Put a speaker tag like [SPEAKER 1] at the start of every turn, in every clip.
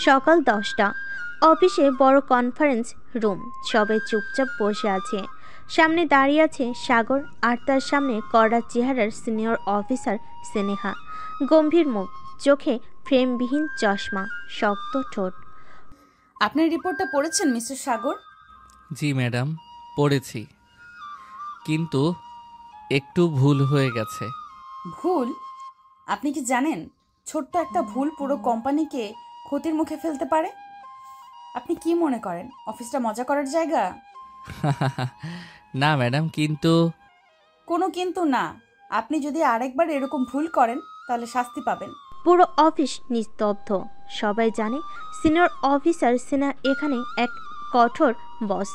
[SPEAKER 1] সকাল 10টা। অফিসে বড় কনফারেন্স রুম। সবাই চুপচাপ বসে আছে। সামনে দাঁড়িয়ে আছে সাগর, আর তার সামনে কড়া চেহারার সিনিয়র অফিসার স্নেহা। গম্ভীর মুখ, চোখে ফ্রেমবিহীন চশমা, শক্ত ঠোঁট।
[SPEAKER 2] আপনার রিপোর্টটা পড়েছেন মিস্টার সাগর?
[SPEAKER 3] জি ম্যাডাম, পড়েছি, কিন্তু একটু ভুল হয়ে গেছে।
[SPEAKER 2] ভুল? আপনি কি জানেন ছোট্ট একটা ভুল পুরো কোম্পানিকে ক্ষতির মুখে ফেলতে পারে? আপনি কি মনে করেন অফিসটা মজা করার জায়গা?
[SPEAKER 3] না ম্যাডাম, কিন্তু
[SPEAKER 2] কোনো কিন্তু না। আপনি যদি আরেকবার এরকম ভুল করেন তাহলে শাস্তি পাবেন।
[SPEAKER 1] পুরো অফিস নিস্তব্ধ। সবাই জানে সিনিয়র অফিসার সিনহা এখানে এক কঠোর বস।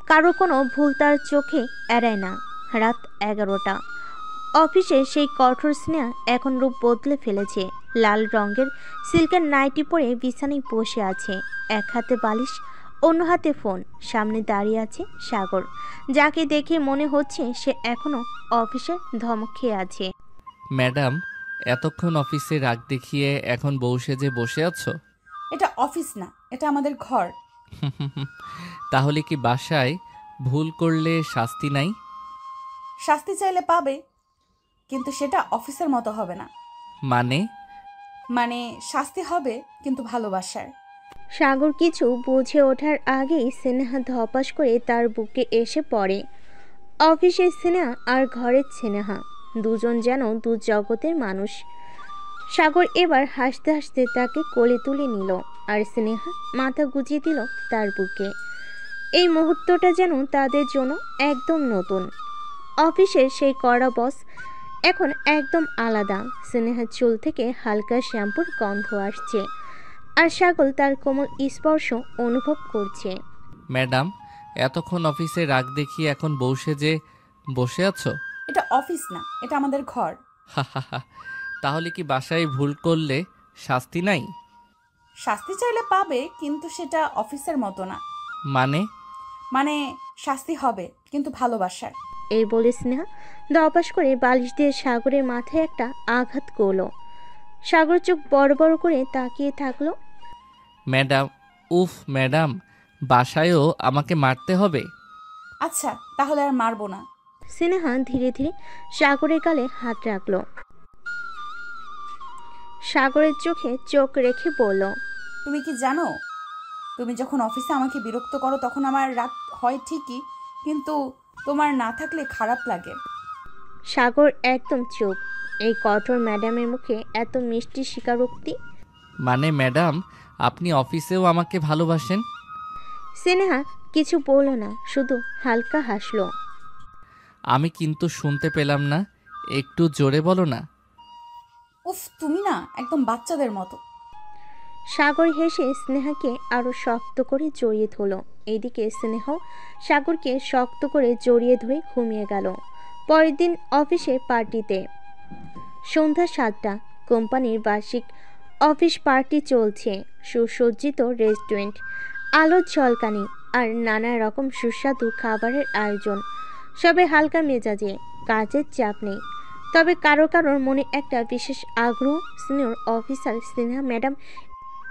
[SPEAKER 1] কারো কোনো ভুল তার চোখে এড়ায় না। রাত 11টা। অফিসে সেই কঠোর স্নেহা এখন রূপ বদলে ফেলেছে। লাল রঙের সিল্কের নাইটি পরে বিছানায় বসে আছে। এক হাতে বালিশ, অন্য হাতে ফোন। সামনে দাঁড়িয়ে আছে সাগর, যাকে দেখে মনে হচ্ছে সে এখনো অফিসে ধমক খেয়ে আছে।
[SPEAKER 3] ম্যাডাম, এতক্ষণ অফিসে রাগ দেখিয়ে এখন বউ সেজে বসে আছো?
[SPEAKER 2] এটা অফিস না, এটা আমাদের ঘর।
[SPEAKER 3] তাহলে কি বাসায় ভুল করলে শাস্তি নাই?
[SPEAKER 2] শাস্তি চাইলে পাবে, কিন্তু সেটা অফিসের মতো হবে না।
[SPEAKER 3] মানে?
[SPEAKER 2] মানে শাস্তি হবে কিন্তু ভালোবাসার।
[SPEAKER 1] সাগর কিছু বুঝে ওঠার আগেই স্নেহা ধপাস করে তার বুকে এসে পড়ে। অফিসের স্নেহা আর ঘরের স্নেহা, দুজন যেন দু জগতের মানুষ। সাগর এবার হাসতে হাসতে তাকে কোলে তুলে নিল, আর স্নেহা মাথা গুজিয়ে দিল তার বুকে। এই মুহূর্তটা যেন তাদের জন্য একদম নতুন। অফিসের সেই কড়া বস এখন একদম আলাদা। স্নেহার চুল থেকে হালকা শ্যাম্পুর গন্ধ আসছে, আর সাগর তার কোমল স্পর্শ অনুভব করছে।
[SPEAKER 3] ম্যাডাম, এতক্ষণ অফিসে রাগ দেখিয়ে এখন বউ সেজে বসে আছো?
[SPEAKER 2] এটা অফিস না, এটা আমাদের ঘর।
[SPEAKER 3] তাহলে কি বাসায় ভুল করলে শাস্তি নাই?
[SPEAKER 2] শাস্তি চাইলে পাবে, কিন্তু সেটা অফিসের মতো না।
[SPEAKER 3] মানে?
[SPEAKER 2] মানে শাস্তি হবে কিন্তু ভালোবাসার।
[SPEAKER 1] এই বলে স্নেহা ধপাস করে বালিশ দিয়ে সাগরের মাথায় একটা আঘাত করলো। সাগর চোখ বড় বড় করে তাকিয়ে থাকলো।
[SPEAKER 3] ম্যাডাম, উফ ম্যাডাম, বাসায়ও আমাকে মারতে হবে?
[SPEAKER 2] আচ্ছা, তাহলে আর মারবো না।
[SPEAKER 1] স্নেহা ধীরে ধীরে সাগরের গালে হাত রাখলো। সাগরের চোখে চোখ রেখে বলল,
[SPEAKER 2] তুমি কি জানো, তুমি যখন অফিসে আমাকে বিরক্ত করো তখন আমার রাগ হয় ঠিকই, কিন্তু তোমার না থাকলে খারাপ লাগে।
[SPEAKER 1] সাগর একদম চুপ। এই কঠোর ম্যাডামের মুখে এত মিষ্টি স্বীকারোক্তি।
[SPEAKER 3] মানে ম্যাডাম, আপনি অফিসেও আমাকে ভালোবাসেন?
[SPEAKER 1] স্নেহা কিছু বলল না, শুধু হালকা হাসলো।
[SPEAKER 3] আমি কিন্তু শুনতে পেলাম না, একটু জোরে বলো না।
[SPEAKER 2] উফ, তুমি না একদম বাচ্চাদের মতো।
[SPEAKER 1] সাগর হেসে স্নেহাকে আরো শক্ত করে জড়িয়ে ধরল। এদিকে স্নেহাও সাগরকে শক্ত করে জড়িয়ে ধরে ঘুমিয়ে গেল। পরের দিন অফিসে পার্টিতে। সন্ধ্যা 7টা। কোম্পানির বার্ষিক অফিস পার্টি চলছে। সুসজ্জিত রেস্টুরেন্ট, আলোর ঝলকানি, আর নানা রকম সুস্বাদু খাবারের আয়োজন। সবে হালকা মেজাজে, কাজের চাপ নেই। তবে কারো কারোর মনে একটা বিশেষ আগ্রহ, সিনিয়র অফিসার স্নেহা ম্যাডাম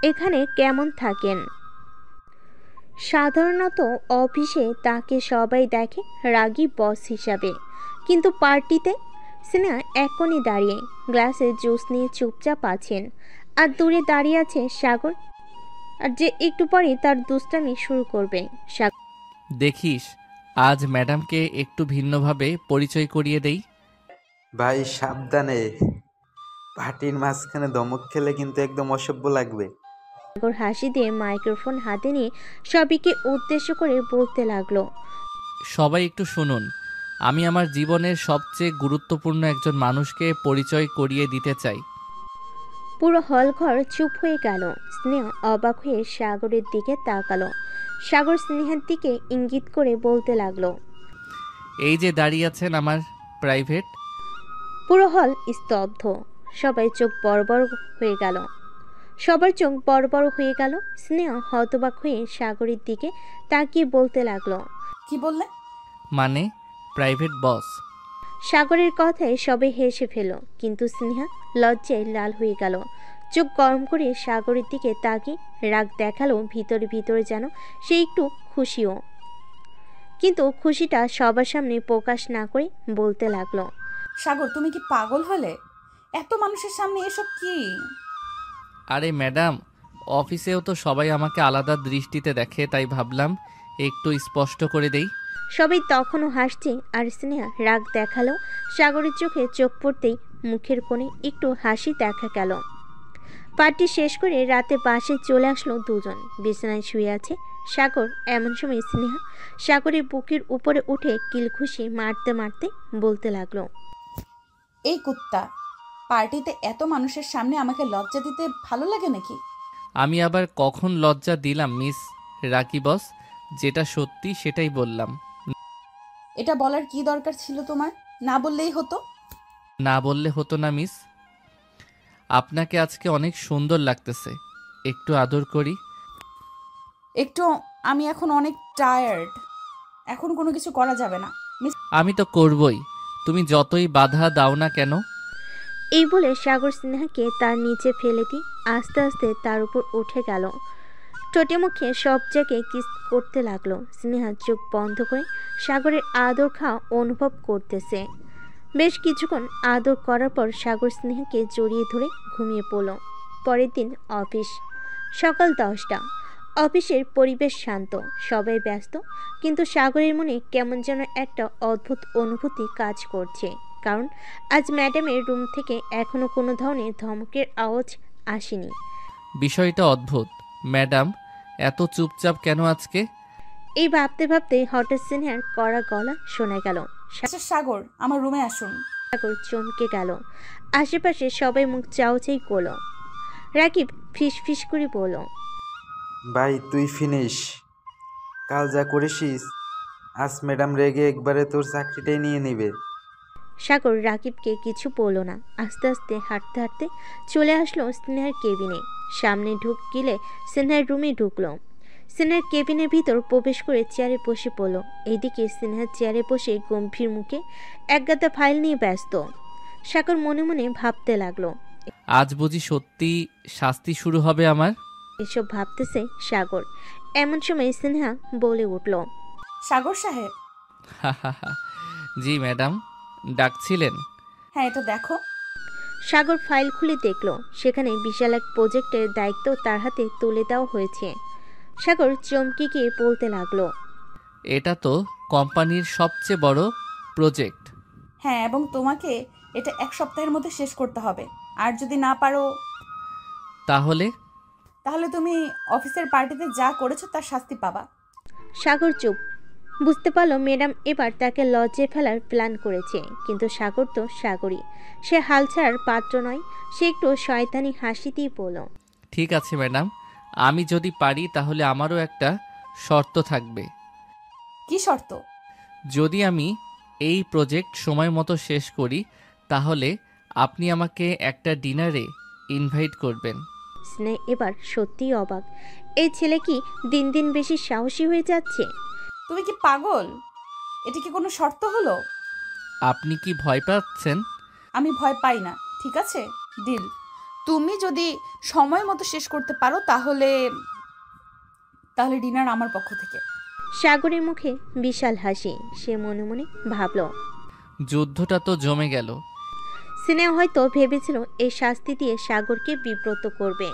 [SPEAKER 1] এখানে কেমন থাকেন। সাধারণত অফিসে তাকে সবাই দেখে রাগী বস হিসাবে, কিন্তু পার্টিতে স্নেহা এক কোণে দাঁড়িয়ে গ্লাসে জুস নিয়ে চুপচাপ আছেন। আর দূরে দাঁড়িয়ে আছে সাগর, আর যে একটু পরে তার দুষ্টামি শুরু করবে।
[SPEAKER 3] দেখিস, আজ ম্যাডামকে একটু ভিন্নভাবে পরিচয় করিয়ে দেই।
[SPEAKER 4] ভাই সাবধানে, পার্টির মাঝখানে ধমক খেলে কিন্তু একদম অসভ্য লাগবে।
[SPEAKER 1] সাগর হাসি দিয়ে মাইক্রোফোন হাতে নিয়ে সবাইকে উদ্দেশ্য করে বলতে লাগলো,
[SPEAKER 3] সবাই একটু শুনুন, আমি আমার জীবনের সবচেয়ে গুরুত্বপূর্ণ একজন মানুষকে পরিচয় করিয়ে দিতে চাই।
[SPEAKER 1] পুরো হল ঘর চুপ হয়ে গেল। স্নেহা অবাক হয়ে সাগরের দিকে তাকালো। সাগর স্নেহার দিকে ইঙ্গিত করে বলতে লাগলো,
[SPEAKER 3] এই যে দাঁড়িয়ে আছেন আমার প্রাইভেট।
[SPEAKER 1] পুরো হল স্তব্ধ। সবাই চোখ বড় বড় হয়ে গেল। সবার চোখ বড় বড় হয়ে গেল। স্নেহা হতবাক হয়ে সাগরের দিকে তাকিয়ে বলতে লাগলো,
[SPEAKER 2] কি বললে?
[SPEAKER 3] মানে প্রাইভেট বস।
[SPEAKER 1] সাগরের কথায় সবে হেসে ফেল, কিন্তু স্নেহা লজ্জায় লাল হয়ে গেল। চোখ গরম করে সাগরের দিকে তাকিয়ে রাগ দেখালো। ভিতরে ভিতরে যেন সে একটু খুশিও, কিন্তু খুশিটা সবার সামনে প্রকাশ না করে বলতে লাগলো,
[SPEAKER 2] সাগর, তুমি কি পাগল হলে? এত মানুষের সামনে এসব কি?
[SPEAKER 3] আরে ম্যাডাম, অফিসেও তো সবাই আমাকে আলাদা দৃষ্টিতে দেখে, তাই ভাবলাম একটু স্পষ্ট করে দেই।
[SPEAKER 1] সবাই তখনও হাসছে আর স্নেহা রাগ দেখালো। সাগরের চোখে চোখ পড়তেই মুখের কোণে একটু হাসি দেখা গেল। পার্টি শেষ করে রাতে বাসে চলে আসলো দুজন। বিছানায় শুয়ে আছে সাগর। এমন সময় স্নেহা সাগরের বুকের উপরে উঠে কিলঘুষি মারতে মারতে বলতে লাগলো,
[SPEAKER 2] এই কুত্তা, পার্টিতে এত মানুষের সামনে আমাকে লজ্জা দিতে ভালো লাগে নাকি?
[SPEAKER 3] আমি আবার কখন লজ্জা দিলাম মিস রাকি বস? যেটা সত্যি সেটাই বললাম।
[SPEAKER 2] এটা বলার কি দরকার ছিল তোমার? না বললেই হতো।
[SPEAKER 3] না বললে হতো না মিস। আপনাকে আজকে অনেক সুন্দর লাগতেছে, একটু আদর করি।
[SPEAKER 2] একটু। আমি এখন অনেক টায়ার্ড, এখন কোনো কিছু করা যাবে না মিস।
[SPEAKER 3] আমি তো করবই, তুমি যতই বাধা দাও না কেন।
[SPEAKER 1] এই বলে সাগর স্নেহাকে তার নিচে ফেলে দিয়ে আস্তে আস্তে তার উপর উঠে গেল। ঠোঁটে মুখে সব জায়গায় কিস করতে লাগলো। স্নেহা চোখ বন্ধ করে সাগরের আদর খাওয়া অনুভব করতেছে। বেশ কিছুক্ষণ আদর করার পর সাগর স্নেহাকে জড়িয়ে ধরে ঘুমিয়ে পড়ল। পরের দিন অফিস। সকাল 10টা। অফিসের পরিবেশ শান্ত, সবাই ব্যস্ত, কিন্তু সাগরের মনে কেমন যেন একটা অদ্ভুত অনুভূতি কাজ করছে। কারণ আজ ম্যাডামের রুম থেকে এখনো কোনো ধরনের ধমকের আওয়াজ আসেনি।
[SPEAKER 3] বিষয়টা অদ্ভুত। ম্যাডাম এত চুপচাপ কেন আজকে?
[SPEAKER 1] এই ভাবতে ভাবতে হঠাৎ স্নেহার কড়া গলা শোনা গেল।
[SPEAKER 2] আচ্ছা সাগর, আমার রুমে আসুন।
[SPEAKER 1] সাগর চমকে গেল। আশেপাশে সবাই মুখ চাওচাই করলো। রাকিব ফিস ফিস করে বলল,
[SPEAKER 4] ভাই তুই ফিনিশ। কাল যা করেছিস, আজ ম্যাডাম রেগে একবারে তোর চাকরিটাই নিয়ে নিবে।
[SPEAKER 1] সাগর রাকিবকে কিছু বলল না। আস্তে আস্তে হাঁটতে হাঁটতে চলে আসলো স্নেহার কেবিনে। সামনে ঢুকলে স্নেহার রুমে ঢুকলো। স্নেহার কেবিনের ভিতর প্রবেশ করে চেয়ারে বসে পড়ল। এইদিকে স্নেহার চেয়ারে বসে গম্ভীর মুখে একগাদা ফাইল নিয়ে ব্যস্ত। সাগর মনে মনে ভাবতে লাগলো,
[SPEAKER 3] আজ বুঝি সত্যি শাস্তি শুরু হবে আমার?
[SPEAKER 1] এসব ভাবতেছে সাগর। এমন সময় স্নেহা বলে উঠল,
[SPEAKER 2] সাগর সাহেব।
[SPEAKER 3] জি ম্যাডাম, ডাকছিলেন?
[SPEAKER 2] হ্যাঁ, এটা দেখো।
[SPEAKER 1] সাগর ফাইল খুলে দেখল সেখানে বিশাল এক প্রজেক্টের দায়িত্ব তার হাতে তুলে দেওয়া হয়েছে। সাগর চমকে গিয়ে বলতে লাগলো,
[SPEAKER 3] এটা তো কোম্পানির সবচেয়ে বড় প্রজেক্ট।
[SPEAKER 2] হ্যাঁ, এবং তোমাকে এটা 1 সপ্তাহের মধ্যে শেষ করতে হবে। আর যদি না পারো,
[SPEAKER 3] তাহলে?
[SPEAKER 2] তাহলে তুমি অফিসের পার্টিতে যা করেছো তার শাস্তি পাবা।
[SPEAKER 1] সাগর চুপ। বুঝতে পারলো ম্যাডাম এবার তাকে লজ্জায় ফেলার প্ল্যান করেছে। কিন্তু সাগর তো সাগরই, সে হাল ছাড়ার পাত্র নয়। সে একটু শয়তানি হাসি দিয়ে বলল,
[SPEAKER 3] ঠিক আছে ম্যাডাম, আমি যদি পারি তাহলে আমারও একটা শর্ত থাকবে।
[SPEAKER 2] কি শর্ত?
[SPEAKER 3] যদি আমি এই প্রজেক্ট সময় মতো শেষ করি তাহলে আপনি আমাকে একটা ডিনারে ইনভাইট করবেন।
[SPEAKER 1] স্নেহ এবার সত্যিই অবাক। এই ছেলে কি দিন দিন বেশি সাহসী হয়ে যাচ্ছে?
[SPEAKER 2] তুমি কি পাগল? এটা কি কোনো শর্ত হলো?
[SPEAKER 3] আপনি কি ভয় পাচ্ছেন?
[SPEAKER 2] আমি ভয় পাই না, ঠিক আছে? ডিল। তুমি যদি সময় মতো শেষ করতে পারো তাহলে তাহলে ডিনার আমার পক্ষ থেকে।
[SPEAKER 1] সাগরের মুখে বিশাল হাসি। সে মনে মনে ভাবল,
[SPEAKER 3] যুদ্ধটা তো জমে গেল।
[SPEAKER 1] স্নেহ হয়তো ভেবেছিল এই শাস্তি দিয়ে সাগরকে বিব্রত করবে,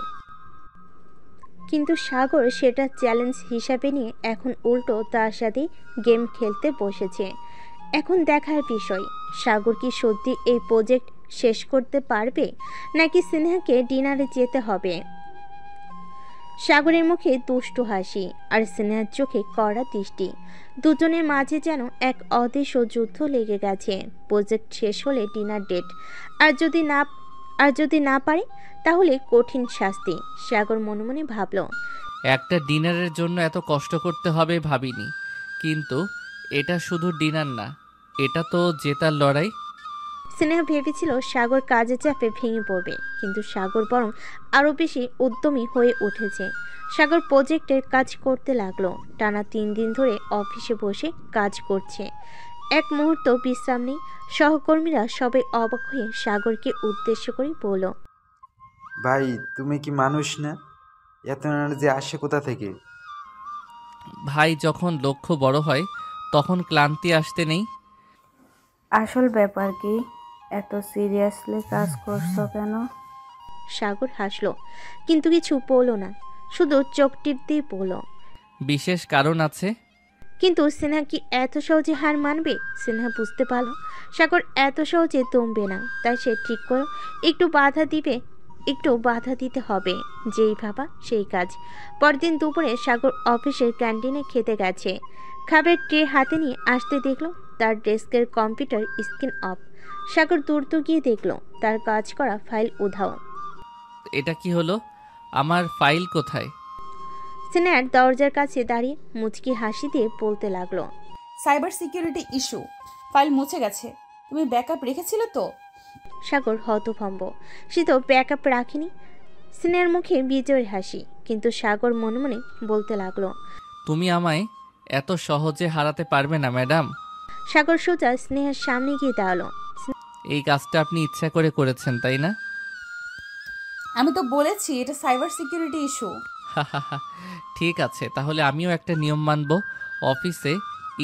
[SPEAKER 1] কিন্তু সাগর সেটা চ্যালেঞ্জ হিসাবে নিয়ে এখন উল্টো তার সাথে গেম খেলতে বসেছে। এখন দেখার বিষয় সাগর কি সত্যি এই প্রজেক্ট শেষ করতে পারবে, নাকি স্নেহাকে ডিনারে যেতে হবে। সাগরের মুখে দুষ্টু হাসি আর স্নেহার চোখে কড়া দৃষ্টি। দুজনের মাঝে যেন এক অদৃশ্য যুদ্ধ লেগে গেছে। প্রজেক্ট শেষ হলে ডিনার ডেট, আর যদি না পারে তাহলে কঠিন শাস্তি। সাগর মনে মনে ভাবল,
[SPEAKER 3] একটা ডিনারের জন্য এত কষ্ট করতে হবে ভাবিনি, কিন্তু এটা শুধু ডিনার না, এটা তো জেতার লড়াই।
[SPEAKER 1] স্নেহা ভেবেছিল সাগর কাজে চাপে ভেঙে পড়বে, কিন্তু সাগর বরং আরও বেশি উদ্যমী হয়ে উঠেছে। সাগর প্রজেক্টের কাজ করতে লাগলো। টানা 3 দিন ধরে অফিসে বসে কাজ করছে। এক মুহূর্ত বিশ্রাম নেই। সহকর্মীরা সবাই অবাক হয়ে সাগরকে উদ্দেশ্য করে বলল,
[SPEAKER 4] ভাই তুমি কি মানুষ না? এত এনার্জি আসে কোথা থেকে?
[SPEAKER 3] ভাই, যখন লক্ষ্য বড় হয় তখন ক্লান্তি আসতে নেই।
[SPEAKER 5] আসল ব্যাপার কি? এত সিরিয়াসলি কাজ করছো কেন?
[SPEAKER 1] সাগর হাসলো, কিন্তু কিছু বলল না, শুধু চোখ টিপ দিয়ে বলল,
[SPEAKER 3] বিশেষ কারণ আছে।
[SPEAKER 1] কিন্তু সিনহা কি এত সহজে হার মানবে? সিনহা বুঝতে পারল সাগর এত সহজে দমবে না, তাই সে ঠিক করল একটু বাধা দিতে হবে। যেই ভাবা সেই কাজ। পরদিন দুপুরে সাগর অফিসের ক্যান্টিনে খেতে গেছে। খাবার ট্রে হাতে নিয়ে আসতে দেখলো তার ডেস্কের কম্পিউটার স্ক্রিন অফ। সাগর দ্রুত গিয়ে দেখলো তার কাজ করা ফাইল উধাও।
[SPEAKER 3] এটা কি হলো? আমার ফাইল কোথায়?
[SPEAKER 1] সিনিয়র দরজার কাছে দাঁড়িয়ে মুচকি হাসি দিয়ে বলতে লাগলো,
[SPEAKER 2] সাইবার সিকিউরিটি ইস্যু, ফাইল মুছে গেছে। তুমি ব্যাকআপ রেখেছিলে তো?
[SPEAKER 1] সাগর হতভম্ব। সে তো ব্যাকআপ রাখিনি। সিনিয়র মুখে বিজয়ের হাসি, কিন্তু সাগর মনে মনে বলতে লাগলো,
[SPEAKER 3] তুমি আমায় এত সহজে হারাতে পারবে না ম্যাডাম।
[SPEAKER 1] সাগর সোজা স্নেহার সামনে গিয়ে দাঁড়ালো।
[SPEAKER 3] এই কাজটা আপনি ইচ্ছা করে করেছেন, তাই না?
[SPEAKER 2] আমি তো বলেছি এটা সাইবার সিকিউরিটি ইস্যু।
[SPEAKER 3] ঠিক আছে, তাহলে আমিও একটা নিয়ম মানব। অফিসে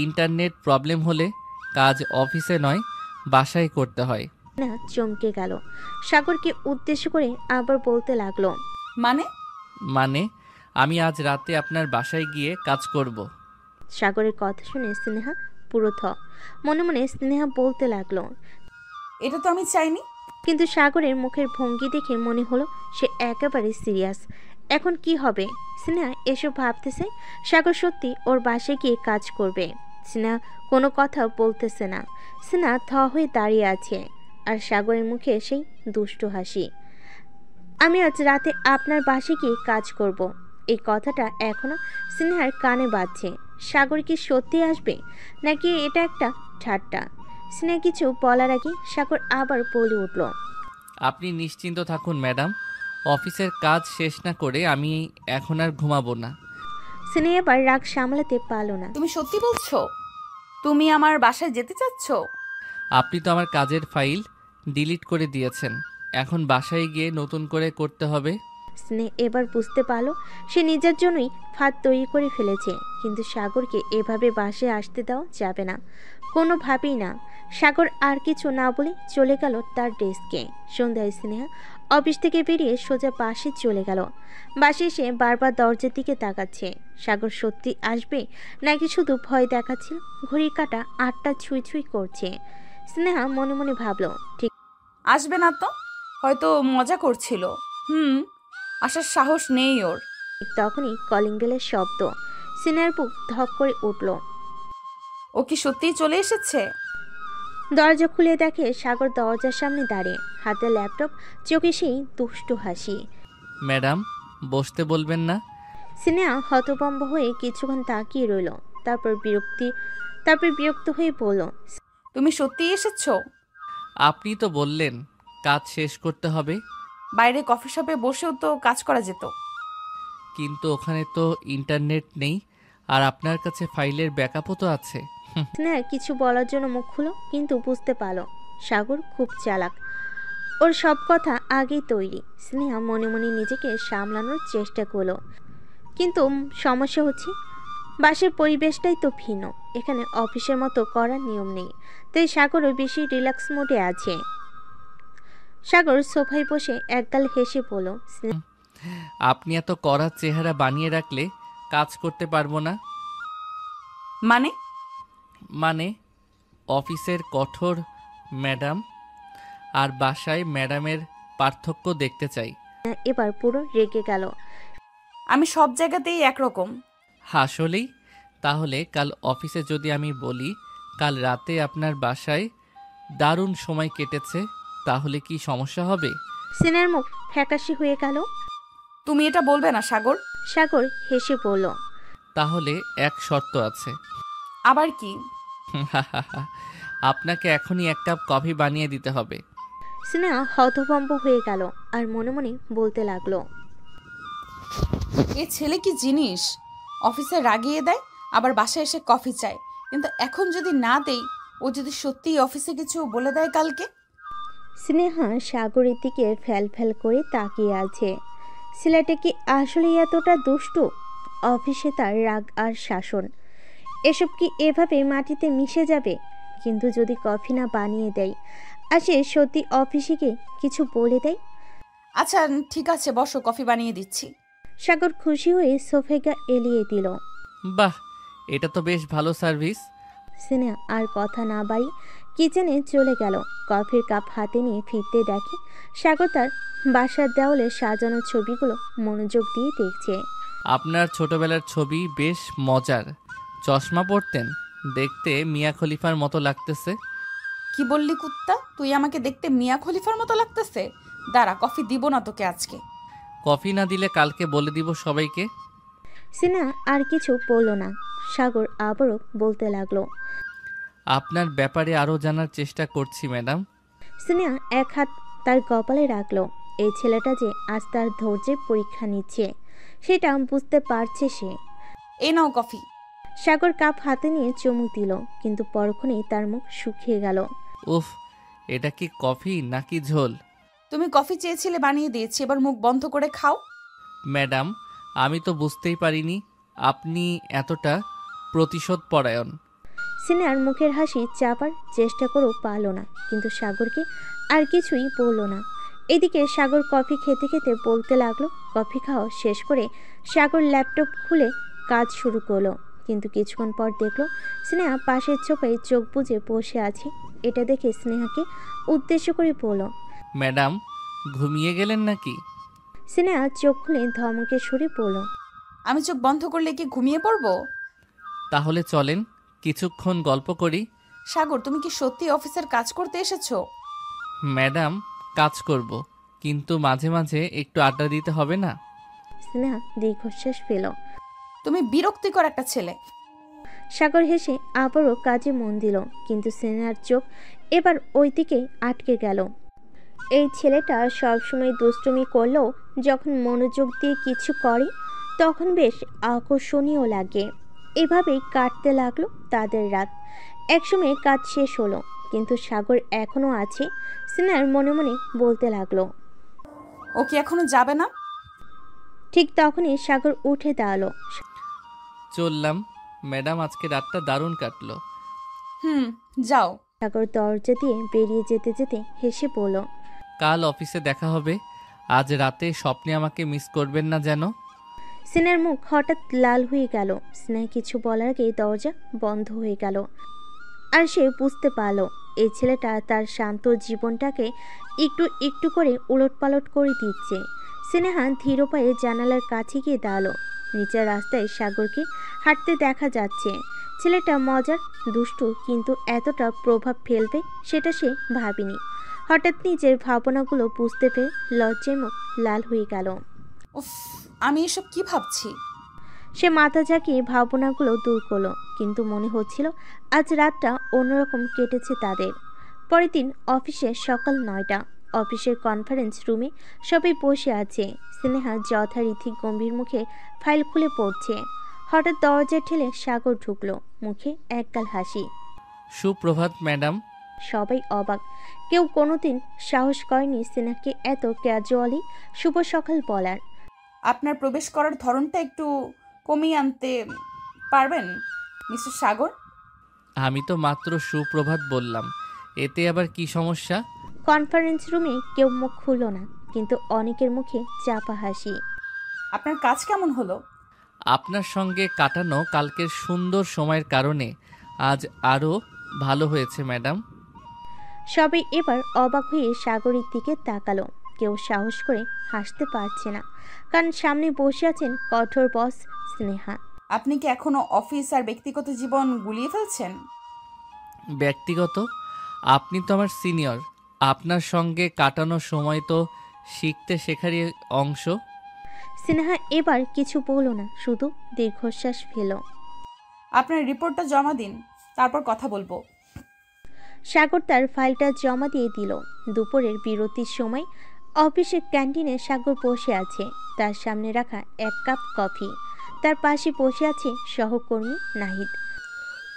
[SPEAKER 3] ইন্টারনেট প্রবলেম হলে কাজ অফিসে নয়, বাসায় করতে হয়।
[SPEAKER 1] না, চমকে গেল। সাগরকে উদ্দেশ্য করে আবার বলতে লাগলো,
[SPEAKER 2] মানে?
[SPEAKER 3] আমি আজ রাতে আপনার বাসায় গিয়ে কাজ করব।
[SPEAKER 1] সাগরের কথা শুনে স্নেহা পুরো থ। মনে মনে স্নেহা বলতে লাগলো,
[SPEAKER 2] এটা তো আমি চাইনি।
[SPEAKER 1] কিন্তু সাগরের মুখের ভঙ্গি দেখে মনে হলো সে একেবারে সিরিয়াস। এখন কি হবে? স্নেহা এসব ভাবতেছে। সাগর সত্যি ওর বাসায় গিয়ে কাজ করবে। স্নেহা কোনো কথা বলতেছে না। স্নেহা থ হয়ে দাঁড়িয়ে আছে, আর সাগরের মুখে সেই দুষ্টু হাসি। আমি আজ রাতে আপনার বাসায় গিয়ে কাজ করব। এই কথাটা এখনো স্নেহার কানে বাজছে। সাগর কি সত্যি আসবে, নাকি এটা একটা ঠাট্টা? স্নেহা কিছু বলার আগে সাগর আবার বলে উঠল,
[SPEAKER 3] আপনি নিশ্চিন্ত থাকুন ম্যাডাম, অফিসের কাজ শেষ না করে আমি এখন আর ঘুমাবো না।
[SPEAKER 1] স্নেহা এবার রাগ সামলাতে পারল না।
[SPEAKER 2] তুমি সত্যি বলছো? তুমি আমার বাসায় যেতে চাচ্ছ?
[SPEAKER 3] আপনি তো আমার কাজের ফাইল ডিলিট করে দিয়েছেন, এখন বাসায় গিয়ে নতুন করে করতে হবে।
[SPEAKER 1] স্নেহ এবার বুঝতে পারল সে নিজের জন্যই ফাঁদ তৈরি করে ফেলেছে, কিন্তু সাগরকে এভাবে বাসায় আসতে দেওয়া যাবে না, কোনোভাবেই না। সাগর আর কিছু না বলে চলে গেল তার ডেস্কে। সন্ধ্যায় স্নেহা অফিস থেকে বেরিয়ে সোজা বাসে চলে গেল। বাসে এসে বারবার দরজার দিকে তাকাচ্ছে। সাগর সত্যি আসবে, নাকি শুধু ভয় দেখাচ্ছিল? ঘড়ির কাঁটা ৮টা ছুঁই ছুঁই করছে। স্নেহা মনে মনে ভাবল, ঠিক
[SPEAKER 2] আসবে না তো, হয়তো মজা করছিল। আসার সাহস নেই ওর।
[SPEAKER 1] তখনই কলিং বেলের শব্দ। সিনার বুক ধক করে উঠল।
[SPEAKER 2] ও কি সত্যিই চলে এসেছে?
[SPEAKER 1] দরজা খুলে দেখে সাগর দরজার সামনে দাঁড়িয়ে, হাতে ল্যাপটপ, চোখে সেই দুষ্টু হাসি।
[SPEAKER 3] ম্যাডাম, বসতে বলবেন না?
[SPEAKER 1] সিনেহা হতভম্ব হয়ে কিছুক্ষণ তাকিয়ে রইল। তারপর বিরক্ত হয়ে বলল,
[SPEAKER 2] তুমি সত্যিই এসেছো?
[SPEAKER 3] আপনি তো বললেন কাজ শেষ করতে হবে।
[SPEAKER 2] বাইরে কফি শপে বসেও তো কাজ করা যেত।
[SPEAKER 3] কিন্তু ওখানে তো ইন্টারনেট নেই, আর আপনার কাছে ফাইলের ব্যাকআপও তো আছে।
[SPEAKER 1] স্নেহা কিছু বলার জন্য মুখ খুলো, কিন্তু বুঝতে পারল সাগর খুব চালাক। ওর সব কথা আগেই তৈরি। স্নেহা মনে মনে নিজেকে সামলানোর চেষ্টা করলো, কিন্তু সমস্যা হচ্ছে বাসের পরিবেশটাই তো ভিন্ন। এখানে অফিসের মতো করার নিয়ম নেই, তাই সাগরও বেশি রিল্যাক্স মোডে আছে। সাগর সোফায় বসে একগাল হেসে বলল,
[SPEAKER 3] আপনি এত কড়া চেহারা বানিয়ে রাখলে কাজ করতে পারবো না।
[SPEAKER 2] মানে?
[SPEAKER 3] মানে অফিসের কঠোর ম্যাডাম আর বাসায় ম্যাডামের পার্থক্য দেখতে চাই।
[SPEAKER 1] এবার পুরো রেগে গেল।
[SPEAKER 2] আমি সব জায়গাতেই একরকম।
[SPEAKER 3] আসলেই? তাহলে কাল অফিসে যদি আমি বলি কাল রাতে আপনার বাসায় দারুণ সময় কেটেছে, তাহলে কি সমস্যা হবে?
[SPEAKER 1] সিনার মুখ ফ্যাকাশে হয়ে গেল।
[SPEAKER 2] তুমি এটা বলবে না সাগর।
[SPEAKER 1] সাগর হেসে বলল,
[SPEAKER 3] তাহলে এক শর্ত আছে।
[SPEAKER 2] আবার কি?
[SPEAKER 3] আপনাকে এখনই এক কাপ কফি বানিয়ে দিতে হবে।
[SPEAKER 1] সিনা হতভম্ব হয়ে গেল আর মনে মনে বলতে লাগলো,
[SPEAKER 2] এ ছেলে কি জিনিস! অফিসে রাগিয়ে দেয়, আবার বাসায় এসে কফি চায়। কিন্তু এখন যদি না দেই, ও ও যদি সত্যিই অফিসে কিছু বলে দেয় কালকে?
[SPEAKER 1] স্নেহা সাগরের দিকে ফ্যাল ফ্যাল করে তাকিয়ে আছে। ছেলেটা কি আসলেই এতটা দুষ্টু? অফিসে তার রাগ আর শাসন এসব কি এভাবে মাটিতে মিশে যাবে? কিন্তু যদি কফি না বানিয়ে দেয় আর সে সত্যি অফিসে গিয়ে কিছু বলে দেয়?
[SPEAKER 2] আচ্ছা ঠিক আছে, বসো, কফি বানিয়ে দিচ্ছি।
[SPEAKER 1] সাগর খুশি হয়ে সোফাটা এলিয়ে দিল।
[SPEAKER 3] বাহ, এটা তো বেশ ভালো সার্ভিস।
[SPEAKER 1] স্নেহা আর কথা না বাড়ি কিচেনে চলে গেল। কফির কাপ হাতে নিয়ে ফিরতে দেখে সাগর তার বাসার দেওয়ালে সাজানো ছবিগুলো মনোযোগ দিয়ে দেখছে।
[SPEAKER 3] আপনার ছোটবেলার ছবি বেশ মজার। চশমা পরতেন, দেখতে মিয়া খলিফার মতো লাগতেছে।
[SPEAKER 2] কি বললি কুত্তা? তুই আমাকে দেখতে মিয়া খলিফার মতো লাগতেছে? দাঁড়া, কফি দিব না তোকে আজকে।
[SPEAKER 3] কফি না দিলে কালকে বলে দিব সবাইকে।
[SPEAKER 1] স্নেহা আর কিছু বলল না। সাগর আবারও বলতে লাগলো,
[SPEAKER 3] আপনার ব্যাপারে আরও জানার চেষ্টা করছি ম্যাডাম।
[SPEAKER 1] স্নেহা এক হাত তার কপালে রাখলো। এই ছেলেটা যে আজ তার ধৈর্যের পরীক্ষা নিচ্ছে সেটা বুঝতে পারছে সে।
[SPEAKER 2] এ নাও কফি।
[SPEAKER 1] সাগর কাপ হাতে নিয়ে চুমুক দিল, কিন্তু পরক্ষণেই তার মুখ শুকিয়ে গেল।
[SPEAKER 3] উফ, এটা কি কফি নাকি ঝোল?
[SPEAKER 2] তুমি কফি চেয়েছিলে, বানিয়ে দিয়েছি, এবার মুখ বন্ধ করে খাও।
[SPEAKER 3] ম্যাডাম, আমি তো বুঝতেই পারিনি আপনি এতটা প্রতিশোধ পরায়ণ।
[SPEAKER 1] স্নেহার মুখের হাসি চাপার চেষ্টা করেও পারল না, কিন্তু সাগরকে আর কিছুই বলল না। এদিকে সাগর কফি খেতে খেতে বলতে লাগলো। কফি খাওয়া শেষ করে সাগর ল্যাপটপ খুলে কাজ শুরু করলো, কিন্তু কিছুক্ষণ পর দেখলো স্নেহা পাশের চোপায় চোখ বুজে বসে আছে। এটা দেখে স্নেহাকে উদ্দেশ্য করে বলল,
[SPEAKER 3] ম্যাডাম, ঘুমিয়ে গেলেন নাকি?
[SPEAKER 1] স্নেহা চোখ খুলে ধমকে সুরে বলল,
[SPEAKER 2] আমি চোখ বন্ধ করলে কি ঘুমিয়ে পড়বো?
[SPEAKER 3] তাহলে চলেন কিছুক্ষণ গল্প করি।
[SPEAKER 2] সাগর, তুমি কি সত্যি অফিসের কাজ করতে এসেছো?
[SPEAKER 3] ম্যাডাম, কাজ করব, কিন্তু মাঝে মাঝে একটু আড্ডা দিতে হবে না?
[SPEAKER 1] স্নেহা দীর্ঘশ্বাস ফেল।
[SPEAKER 2] তুমি বিরক্তিকর একটা ছেলে।
[SPEAKER 1] সাগর হেসে আবারও কাজে মন দিল, কিন্তু স্নেহার চোখ এবার ওই দিকে আটকে গেল। এই ছেলেটা সবসময় দুষ্টুমি করলেও যখন মনোযোগ দিয়ে কিছু করে তখন বেশ আকর্ষণীয় লাগে। এভাবেই কাটতে লাগলো তাদের রাত। একসময় কাজ শেষ হলো, কিন্তু সাগর এখনও আছে। স্নেহার মনে মনে বলতে লাগলো,
[SPEAKER 2] ও কি এখনো যাবে না?
[SPEAKER 1] ঠিক তখনই সাগর উঠে দাঁড়ালো।
[SPEAKER 3] চললাম ম্যাডাম, আজকে রাতটা দারুণ কাটলো।
[SPEAKER 2] যাও।
[SPEAKER 1] সাগর দরজা দিয়ে বেরিয়ে যেতে যেতে হেসে বলল,
[SPEAKER 3] কাল অফিসে দেখা হবে। আজ রাতে স্বপ্নে আমাকে মিস করবেন না যেন।
[SPEAKER 1] স্নেহার মুখ হঠাৎ লাল হয়ে গেল। স্নেহা কিছু বলার আগে দরজা বন্ধ হয়ে গেল, আর সে বুঝতে পারল এই ছেলেটা তার শান্ত জীবনটাকে একটু একটু করে উলটপালট করে দিচ্ছে। স্নেহা ধীর পায়ে জানালার কাছে গিয়ে দাঁড়ালো। নিচের রাস্তায় সাগরকে হাঁটতে দেখা যাচ্ছে। ছেলেটা মজার, দুষ্টু, কিন্তু এতটা প্রভাব ফেলবে সেটা সে ভাবেনি। হঠাৎ নিজের ভাবনাগুলো বুঝতে পেরে লজ্জায় মুখ লাল হয়ে গেল।
[SPEAKER 2] উফ, আমি এসব কি ভাবছি?
[SPEAKER 1] সে মাথা ঝাঁকিয়ে ভাবনাগুলো দূর করলো, কিন্তু মনে হচ্ছিল আজ রাতটা অন্যরকম কেটেছে তাদের। পরের দিন অফিসে সকাল 9টা। অফিসের কনফারেন্স রুমে সবাই বসে আছে। স্নেহা যথারীতি গম্ভীর মুখে ফাইল খুলে পড়ছে। হঠাৎ দরজা ঠেলে সাগর ঢুকলো, মুখে একগাল হাসি।
[SPEAKER 3] সুপ্রভাত ম্যাডাম।
[SPEAKER 1] সবাই অবাক। কেউ কোনোদিন সাহস করেনি স্নেহাকে এত ক্যাজুয়ালি শুভ সকাল বলার।
[SPEAKER 2] আপনার প্রবেশ করার ধরনটা একটু কমিয়ে আনতে পারবেন মিস্টার সাগর?
[SPEAKER 3] আমি তো মাত্র সুপ্রভাত বললাম, এতে আবার কি সমস্যা?
[SPEAKER 1] কনফারেন্স রুমে কেউ মুখ খুলল না, কিন্তু অনেকের মুখে চাপা হাসি।
[SPEAKER 2] আপনার কাজ কেমন হলো?
[SPEAKER 3] আপনার সঙ্গে কাটানো কালকের সুন্দর সময়ের কারণে আজ আরও ভালো হয়েছে ম্যাডাম।
[SPEAKER 1] সবাই এবার অবাক হয়ে সাগরের দিকে তাকালো। কেউ সাহস করে হাসতে পারছে না, কারণ সামনে বসে আছেন কঠোর বস স্নেহা।
[SPEAKER 2] আপনি কি এখনো অফিস আর ব্যক্তিগত জীবন গুলিয়ে ফেলছেন?
[SPEAKER 3] ব্যক্তিগত? আপনি তো আমার সিনিয়র, আপনার সঙ্গে কাটানো সময় তো শিখতে শেখারই অংশ।
[SPEAKER 1] স্নেহা এবার কিছু বলল না, শুধু দীর্ঘশ্বাস ফেল।
[SPEAKER 2] আপনার রিপোর্টটা জমা দিন, তারপর কথা বলবো।
[SPEAKER 1] সাগর তার ফাইলটা জমা দিয়ে দিল। দুপুরের বিরতির সময় অফিসের ক্যান্টিনে সাগর বসে আছে, তার সামনে রাখা এক কাপ কফি। তার পাশে বসে আছে সহকর্মী নাহিদ।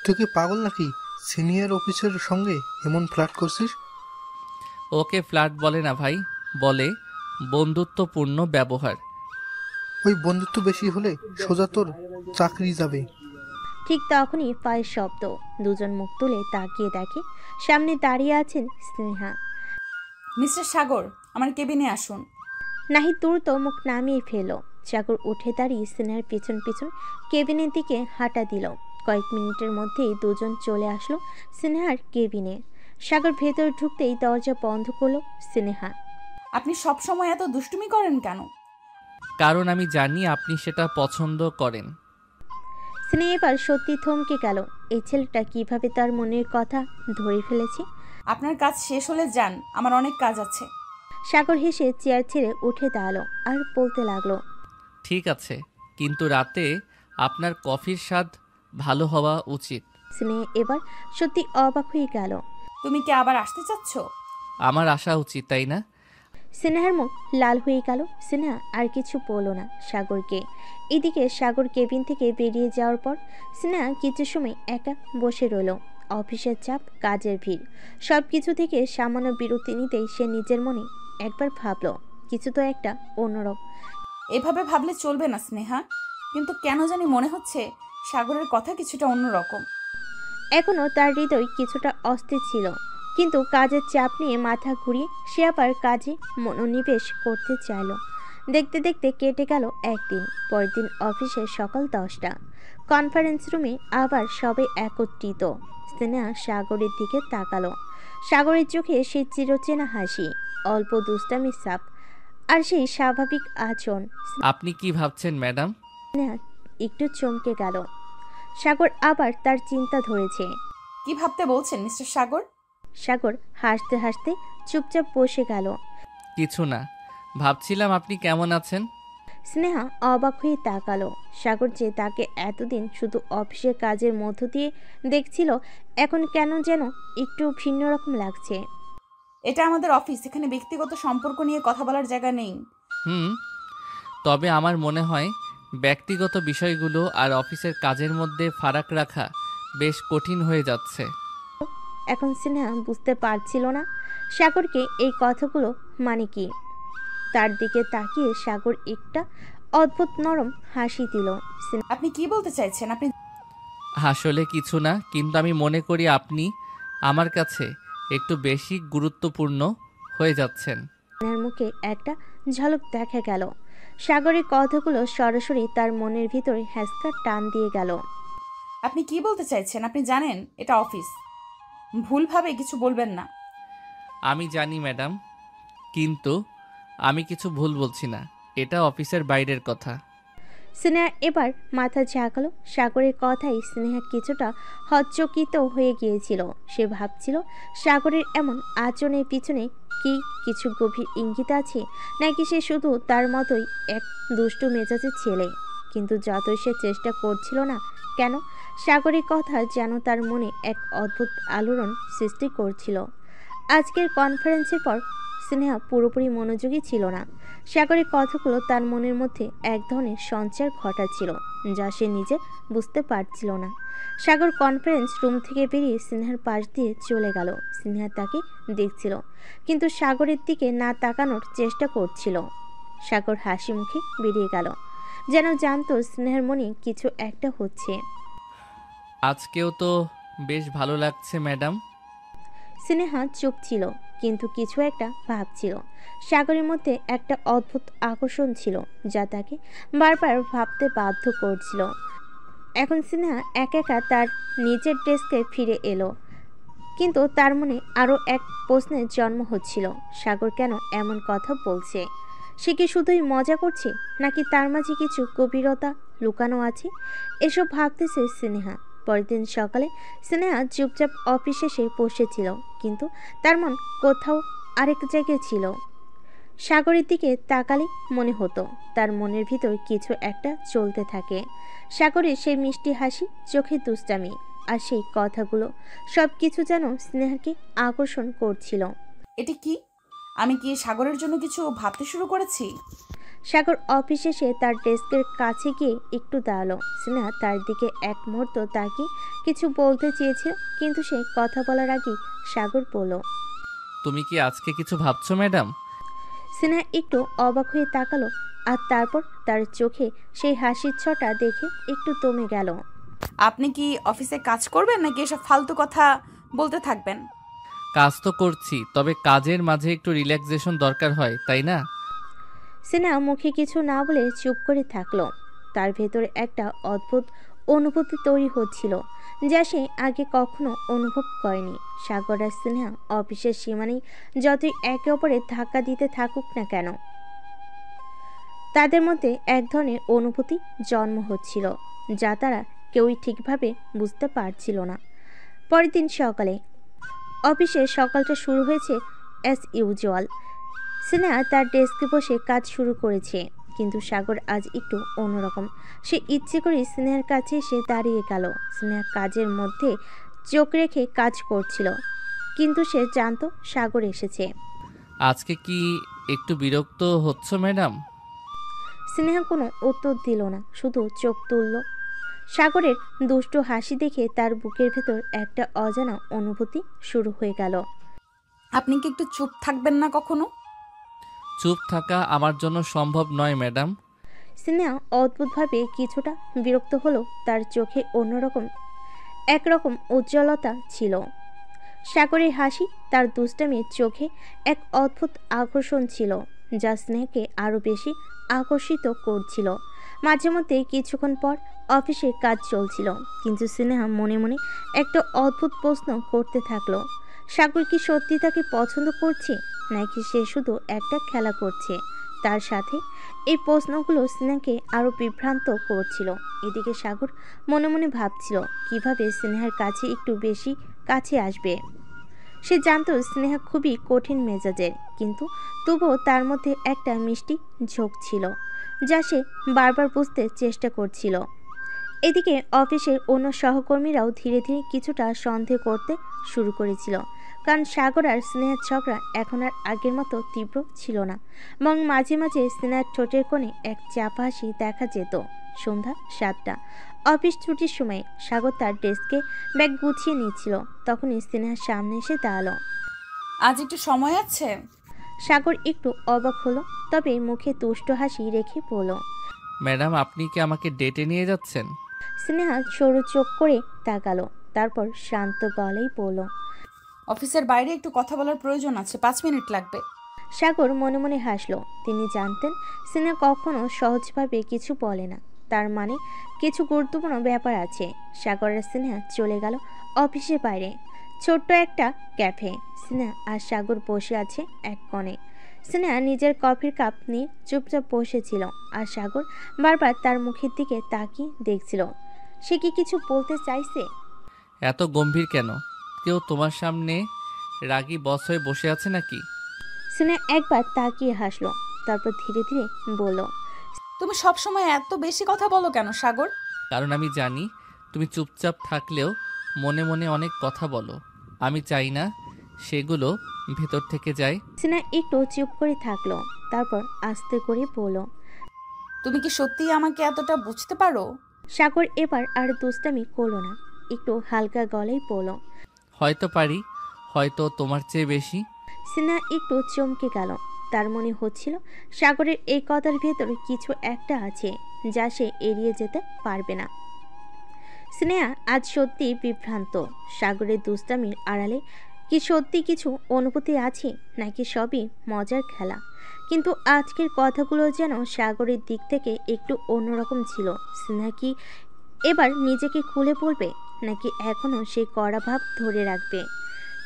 [SPEAKER 6] তুই কি পাগল নাকি? সিনিয়র অফিসের সঙ্গে এমন ফ্লার্ট করছিস?
[SPEAKER 3] ওকে ফ্ল্যাট বলে না ভাই, বলে বন্ধুত্বপূর্ণ ব্যবহার।
[SPEAKER 6] ওই বন্ধুত্ব বেশি হলে সোজা তোর চাকরি যাবে।
[SPEAKER 1] ঠিক তখনই পায়ের শব্দ। দুজন মুখ তুলে তাকিয়ে দেখে সামনে দাঁড়িয়ে আছেন স্নেহা।
[SPEAKER 2] মিস্টার সাগর, আমার কেবিনে আসুন।
[SPEAKER 1] নাহিদ দ্রুত মুখ নামিয়ে ফেল। সাগর উঠে দাঁড়িয়ে স্নেহার পিছন পিছন কেবিনের দিকে হাঁটা দিল। কয়েক মিনিটের মধ্যেই দুজন চলে আসলো স্নেহার কেবিনে। সাগর ভেতর ঢুকতেই দরজা বন্ধ করলো স্নেহা।
[SPEAKER 2] আপনি সব সময় এত দুষ্টুমি করেন কেন?
[SPEAKER 3] কারণ আমি জানি আপনি সেটা পছন্দ করেন।
[SPEAKER 1] স্নেহা এবার সত্যি থমকে গেল। এই ছেলেটা কিভাবে তার মনের কথা ধরে ফেলেছে।
[SPEAKER 2] আপনার কাজ শেষ হলে যান, আমার অনেক কাজ আছে।
[SPEAKER 1] সাগর হেসে চেয়ার ছেড়ে উঠে দাঁড়ালো আর বলতে লাগলো,
[SPEAKER 3] ঠিক আছে, কিন্তু রাতে আপনার কফির স্বাদ ভালো হওয়া উচিত।
[SPEAKER 1] স্নেহা এবার সত্যি অবাক হয়ে গেল।
[SPEAKER 2] তুমি কি আবার আসতে চাচ্ছ?
[SPEAKER 3] আমার আসা উচিত, তাই না?
[SPEAKER 1] স্নেহার মুখ লাল হয়ে গেল। স্নেহা আর কিছু বলল না সাগরকে। এদিকে সাগর কেবিন থেকে বেরিয়ে যাওয়ার পর স্নেহা কিছু সময় একা বসে রইল। অফিসের চাপ, কাজের ভিড়, সব কিছু থেকে সামান্য বিরতি নিতেই সে নিজের মনে একবার ভাবল কিছু তো একটা অন্যরকম।
[SPEAKER 2] এভাবে ভাবলে চলবে না স্নেহা, কিন্তু কেন জানি মনে হচ্ছে সাগরের কথা কিছুটা অন্যরকম।
[SPEAKER 1] এখনও তার হৃদয় কিছুটা অস্থির ছিল, কিন্তু কাজের চাপ নিয়ে মাথা ঘুরিয়ে সে আবার কাজে মনোনিবেশ করতে চাইল। দেখতে দেখতে কেটে গেল একদিন। পরের দিন অফিসে সকাল 10টা। কনফারেন্স রুমে আবার সবাই একত্রিত। স্নেহা সাগরের দিকে তাকালো। সাগরের চোখে সেই চিরচেনা হাসি, অল্প দুষ্টামির ছাপ আর সেই স্বাভাবিক আচরণ।
[SPEAKER 3] আপনি কি ভাবছেন ম্যাডাম?
[SPEAKER 1] স্নেহা একটু চমকে গেল। সাগর আবার তার চিন্তা ধরেছে।
[SPEAKER 2] কি ভাবতে বলছেন মিস্টার সাগর?
[SPEAKER 1] সাগর হাসতে হাসতে চুপচাপ বসে গেল।
[SPEAKER 3] কিছু না, ভাবছিলাম আপনি কেমন আছেন।
[SPEAKER 1] স্নেহা অবাক হয়ে তাকালো। সাগর যে তাকে এতদিন শুধু অফিসের কাজের মধ্য দিয়ে দেখছিল, এখন কেন যেন একটু ভিন্ন রকম লাগছে।
[SPEAKER 2] এটা আমাদের অফিস, এখানে ব্যক্তিগত সম্পর্ক নিয়ে কথা বলার জায়গা নেই।
[SPEAKER 3] তবে আমার মনে হয় ব্যক্তিগত বিষয়গুলো আর অফিসের কাজের মধ্যে ফারাক রাখা বেশ কঠিন হয়ে যাচ্ছে।
[SPEAKER 1] এখন স্নেহা বুঝতে পারছিল না সাগরকে এই কথাগুলো মানে কি। তার দিকে তাকিয়ে সাগর একটা অদ্ভুত নরম হাসি দিল।
[SPEAKER 2] আপনি কি বলতে চাইছেন? আপনি
[SPEAKER 3] আসলে কিছু না, কিন্তু আমি মনে করি আপনি আমার কাছে একটু বেশি গুরুত্বপূর্ণ হয়ে যাচ্ছেন।
[SPEAKER 1] স্নেহার মুখে একটা ঝলক দেখা গেল। সাগরের কথাগুলো সরাসরি তার মনের ভিতরে হ্যাঁচকা টান দিয়ে গেল।
[SPEAKER 2] আপনি কি বলতে চাইছেন? আপনি জানেন এটা অফিস, ভুলভাবে কিছু বলবেন না।
[SPEAKER 3] আমি জানি ম্যাডাম, কিন্তু আমি কিছু ভুল বলছি না, এটা অফিসের বাইরের কথা।
[SPEAKER 1] স্নেহা এবার মাথা ঝাঁকালো। সাগরের কথাই স্নেহা কিছুটা হচ্চকিত হয়ে গিয়েছিল। সে ভাবছিল সাগরের এমন আচরণের পিছনে কি কিছু গভীর ইঙ্গিত আছে, নাকি সে শুধু তার মতোই এক দুষ্টু মেজাজের ছেলে। কিন্তু যতই সে চেষ্টা করছিল না কেন, সাগরের কথা যেন তার মনে এক অদ্ভুত আলোড়ন সৃষ্টি করছিল। আজকের কনফারেন্সের পর স্নেহা পুরোপুরি মনোযোগী ছিল না। সাগরের কথাগুলো তার মনের মধ্যে এক ধরনের সঞ্চার ঘটাচ্ছিল, যা সে নিজে বুঝতে পারছিল না। সাগর কনফারেন্স রুম থেকে বেরিয়ে স্নেহার পাশ দিয়ে চলে গেল। স্নেহা তাকে দেখছিল, কিন্তু সাগরের দিকে না তাকানোর চেষ্টা করছিল। সাগর হাসি মুখে বেরিয়ে গেল, যেন জানতো স্নেহার মনে কিছু একটা হচ্ছে।
[SPEAKER 3] আজকেও তো বেশ ভালো লাগছে ম্যাডাম।
[SPEAKER 1] স্নেহা চুপ ছিল, কিন্তু কিছু একটা ভাবছিল। সাগরের মধ্যে একটা অদ্ভুত আকর্ষণ ছিল, যা তাকে বারবার ভাবতে বাধ্য করছিল। এখন স্নেহা একা একা তার নিজের ডেস্কে ফিরে এলো, কিন্তু তার মনে আরও এক প্রশ্নের জন্ম হচ্ছিল। সাগর কেন এমন কথা বলছে? সে কি শুধুই মজা করছে, নাকি তার মাঝে কিছু গভীরতা লুকানো আছে? এসব ভাবতেছে স্নেহা। পরের দিন সকালে স্নেহা চুপচাপ অফিসে এসে বসেছিল, কিন্তু তার মন কোথাও আরেক জায়গায় ছিল। সাগরের দিকে তাকালে মনে হতো তার মনের ভিতর কিছু একটা চলতে থাকে। সাগরের সেই মিষ্টি হাসি, চোখে দুষ্টামি আর সেই কথাগুলো, সব কিছু যেন স্নেহাকে আকর্ষণ করছিল।
[SPEAKER 2] এটি কি? আমি কি সাগরের জন্য কিছু ভাবতে শুরু করেছি?
[SPEAKER 1] সাগর অফিস এসে তার ডেস্কের কাছে গিয়ে একটু দাঁড়ালো। স্নেহা তার দিকে এক মুহূর্ত তাকিয়ে কিছু বলতে চেয়েছিল, কিন্তু সে কথা বলার আগেই সাগর বলল।
[SPEAKER 3] তুমি কি আজকে কিছু ভাবছো ম্যাডাম?
[SPEAKER 1] স্নেহা একটু অবাক হয়ে তাকালো, আর তারপর তার চোখে সেই হাসির ছটা দেখে একটু দমে গেল।
[SPEAKER 2] আপনি কি অফিসে কাজ করবেন নাকি এসব ফালতু কথা বলতে থাকবেন?
[SPEAKER 3] কাজ তো করছি, তবে কাজের মাঝে একটু রিল্যাক্সেশন দরকার হয়, তাই না?
[SPEAKER 1] স্নেহা মুখে কিছু না বলে চুপ করে থাকলো। তার ভেতরে একটা অদ্ভুত অনুভূতি তৈরি হচ্ছিল, যা সে আগে কখনো অনুভব করেনি। সাগর আর স্নেহা অফিসের সীমানেই যতই একে অপরের ধাক্কা দিতে থাকুক না কেন, তাদের মধ্যে এক ধরনের অনুভূতি জন্ম হচ্ছিল, যা তারা কেউই ঠিকভাবে বুঝতে পারছিল না। পরের দিন সকালে অফিসে সকালটা শুরু হয়েছে অ্যাজ ইউজুয়াল। স্নেহা তার ডেস্কে বসে কাজ শুরু করেছে, কিন্তু সাগর আজ একটু অন্যরকম। সে ইচ্ছে করে স্নেহার কাছে এসে দাঁড়িয়ে গেল। স্নেহা কাজের মধ্যে চোখ রেখে কাজ করছিল, কিন্তু সে জানতো সাগর এসেছে।
[SPEAKER 3] আজকে কি একটু বিরক্ত হচ্ছ ম্যাডাম?
[SPEAKER 1] স্নেহা কোনো উত্তর দিল না, শুধু চোখ তুলল। সাগরের দুষ্টু হাসি দেখে তার বুকের ভেতর একটা অজানা অনুভূতি শুরু হয়ে গেল।
[SPEAKER 2] আপনি কি একটু চুপ থাকবেন না কখনো?
[SPEAKER 3] চুপ থাকা আমার জন্য সম্ভব নয় ম্যাডাম।
[SPEAKER 1] স্নেহা অদ্ভুতভাবে কিছুটা বিরক্ত হলো। তার চোখে অন্যরকম একরকম উজ্জ্বলতা ছিল। সাগরের হাসি, তার দুষ্টামির চোখে এক অদ্ভুত আকর্ষণ ছিল, যা স্নেহকে আরও বেশি আকর্ষিত করছিল। মাঝে মধ্যে কিছুক্ষণ পর অফিসে কাজ চলছিল, কিন্তু স্নেহা মনে মনে একটা অদ্ভুত প্রশ্ন করতে থাকলো। সাগর কি সত্যি তাকে পছন্দ করছে, নাকি সে শুধু একটা খেলা করছে তার সাথে? এই প্রশ্নগুলো স্নেহাকে আরও বিভ্রান্ত করছিল। এদিকে সাগর মনে মনে ভাবছিল কিভাবে স্নেহার কাছে একটু বেশি কাছে আসবে। সে জানতো স্নেহা খুবই কঠিন মেজাজের, কিন্তু তবুও তার মধ্যে একটা মিষ্টি ঝোঁক ছিল, যা সে বারবার বুঝতে চেষ্টা করছিল। এদিকে অফিসের অন্য সহকর্মীরাও ধীরে ধীরে কিছুটা সন্দেহ করতে শুরু করেছিল, কারণ সাগর আর স্নেহার ঝগড়া এখন আর আগের মতো তীব্র ছিল না, এবং মাঝে মাঝে স্নেহার ঠোঁটের কোণে এক চাপা হাসি দেখা যেত। সন্ধ্যা 7টা, অফিস ছুটির সময় সাগর তার ডেস্কে ব্যাগ গুছিয়ে নিচ্ছিল, তখনই স্নেহার সামনে এসে দাঁড়ালো।
[SPEAKER 2] আজ একটু সময় আছে?
[SPEAKER 1] সাগর একটু অবাক হলো, তবে মুখে তুষ্ট হাসি রেখে বলল।
[SPEAKER 3] ম্যাডাম, আপনি কি আমাকে ডেটে নিয়ে যাচ্ছেন?
[SPEAKER 1] স্নেহা সরু চোখ করে তাকালো, তারপর শান্ত গলায় বলল।
[SPEAKER 2] অফিসের বাইরে একটু কথা বলার প্রয়োজন আছে, 5 মিনিট লাগবে।
[SPEAKER 1] সাগর মনে মনে হাসলো। তিনি জানতেন স্নেহা কখনো সহজভাবে কিছু বলে না, তার মানে কিছু গুরুত্বপূর্ণ ব্যাপার আছে। সাগর আর স্নেহা চলে গেল অফিসের বাইরে ছোট্ট একটা ক্যাফে। স্নেহা আর সাগর বসে আছে এক কোণে। স্নেহা নিজের কফির কাপ নিয়ে চুপচাপ বসেছিল, আর সাগর বারবার তার মুখের দিকে তাকিয়ে দেখছিল। সে কি কিছু বলতে চাইছে?
[SPEAKER 3] এত গম্ভীর কেন? কেউ তোমার সামনে রাগী বস হয়ে বসে আছে নাকি?
[SPEAKER 1] স্নেহা একবার তাকিয়ে হাসলো, তারপর ধীরে ধীরে বলল।
[SPEAKER 2] তুমি সবসময় এত বেশি কথা বলো কেন সাগর?
[SPEAKER 3] কারণ আমি জানি তুমি চুপচাপ থাকলেও মনে মনে অনেক কথা বলো। আমি চাই না সেগুলো ভেতর থেকে যায়।
[SPEAKER 1] স্নেহা একটু চুপ করে থাকলো, তারপর আস্তে করে বলল।
[SPEAKER 2] তুমি কি সত্যিই আমাকে এতটা বুঝতে পারো?
[SPEAKER 1] সাগর এবার আর দুষ্টামি করলো না, একটু হালকা গলায় বলল।
[SPEAKER 3] হয়তো পারি, হয়তো তোমার চেয়ে বেশি।
[SPEAKER 1] স্নেহা একটু চমকে গেল। তার মনে হচ্ছিল সাগরের এই কথার ভেতরে কিছু একটা আছে, যা সে এড়িয়ে যেতে পারবে না। স্নেহা আজ সত্যি বিভ্রান্ত। সাগরের দুষ্টামির আড়ালে কি সত্যি কিছু অনুভূতি আছে, নাকি সবই মজার খেলা? কিন্তু আজকের কথাগুলো যেন সাগরের দিক থেকে একটু অন্যরকম ছিল। স্নেহা কি এবার নিজেকে খুলে বলবে, নাকি এখনও সেই কড়া ভাব ধরে রাখবে?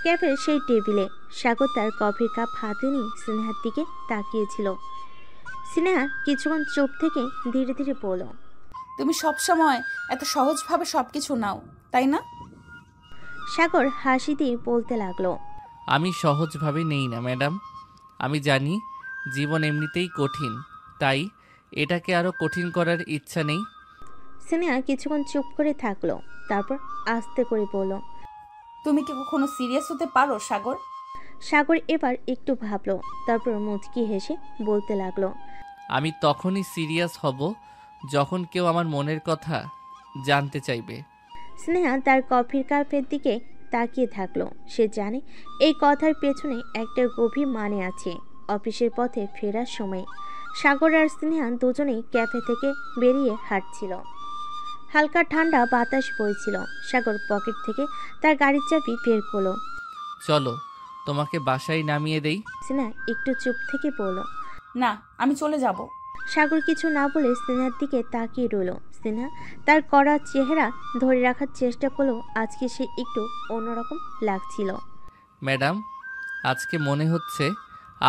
[SPEAKER 1] ক্যাফের সেই টেবিলে সাগর তার কফির কাপ হাতে নিয়ে স্নেহার দিকে তাকিয়েছিল। স্নেহা কিছুক্ষণ চুপ থেকে ধীরে ধীরে বলল।
[SPEAKER 2] তুমি সবসময় এত সহজভাবে সবকিছু নাও, তাই না?
[SPEAKER 1] সাগর হাসি দিয়ে বলতে লাগলো।
[SPEAKER 3] আমি সহজভাবে নেই না ম্যাডাম। আমি জানি জীবন এমনিতেই কঠিন, তাই এটাকে আরও কঠিন করার ইচ্ছা নেই।
[SPEAKER 1] স্নেহা কিছুক্ষণ চুপ করে থাকলো, তারপর আস্তে করে বলল।
[SPEAKER 2] তুমি কি কখনো সিরিয়াস হতে পারো সাগর?
[SPEAKER 1] সাগর এবার একটু ভাবলো, তারপর মুচকি হেসে বলতে লাগলো।
[SPEAKER 3] আমি তখনই সিরিয়াস হব যখন কেউ আমার মনের কথা জানতে চাইবে।
[SPEAKER 1] স্নেহা তার কফির কাপের দিকে তাকিয়ে থাকলো। সে জানে এই কথার পেছনে একটা গভীর মানে আছে। অফিসের পথে ফেরার সময় সাগর আর স্নেহা দুজনেই ক্যাফে থেকে বেরিয়ে হাঁটছিল। হালকা ঠান্ডা বাতাস বইছিল। সাগর পকেট থেকে তার গাড়ির চাবি বের করলো।
[SPEAKER 3] চলো তোমাকে বাসায় নামিয়ে দেই।
[SPEAKER 1] স্নেহা একটু চুপ থেকে বলল।
[SPEAKER 2] না, আমি চলে যাব।
[SPEAKER 1] সাগর কিছু না বলে স্নেহার দিকে তাকিয়ে রইল। স্নেহা তার কড়া চেহারা ধরে রাখার চেষ্টা করলো। আজকে সে একটু অন্যরকম লাগছিল।
[SPEAKER 3] ম্যাডাম, আজকে মনে হচ্ছে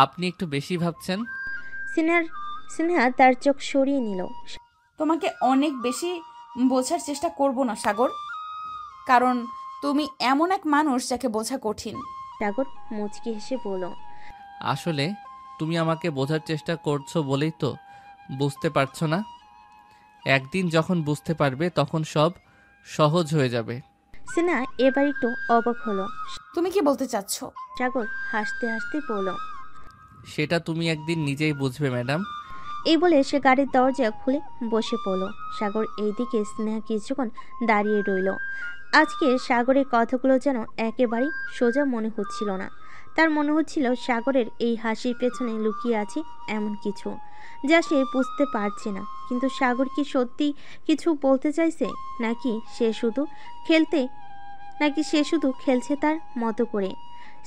[SPEAKER 3] আপনি একটু বেশি ভাবছেন।
[SPEAKER 1] স্নেহা তার চোখ সরিয়ে নিল।
[SPEAKER 2] তোমাকে অনেক বেশি বোঝার চেষ্টা করব না সাগর, কারণ তুমি এমন এক মানুষ যাকে বোঝা কঠিন।
[SPEAKER 1] সাগর মুচকি হেসে বলল।
[SPEAKER 3] আসলে তুমি আমাকে বোঝার চেষ্টা করছো বলেই তো বুঝতে পারছো না। একদিন যখন বুঝতে পারবে তখন সব সহজ হয়ে যাবে।
[SPEAKER 1] স্নেহা এবার একটু অবাক হলো।
[SPEAKER 2] তুমি কি বলতে চাচ্ছ?
[SPEAKER 1] সাগর হাসতে হাসতে বলল।
[SPEAKER 3] সেটা তুমি একদিন নিজেই বুঝবে ম্যাডাম।
[SPEAKER 1] এই বলে সে গাড়ির দরজা খুলে বসে পড়ল। সাগর এইদিকে স্নেহা কিছুক্ষণ দাঁড়িয়ে রইল। আজকে সাগরের কথাগুলো যেন একেবারেই সোজা মনে হচ্ছিল না। তার মনে হচ্ছিল সাগরের এই হাসির পেছনে লুকিয়ে আছে এমন কিছু যা সে বুঝতে পারছে না। কিন্তু সাগর কি সত্যি কিছু বলতে চাইছে, নাকি সে শুধু খেলছে তার মতো করে?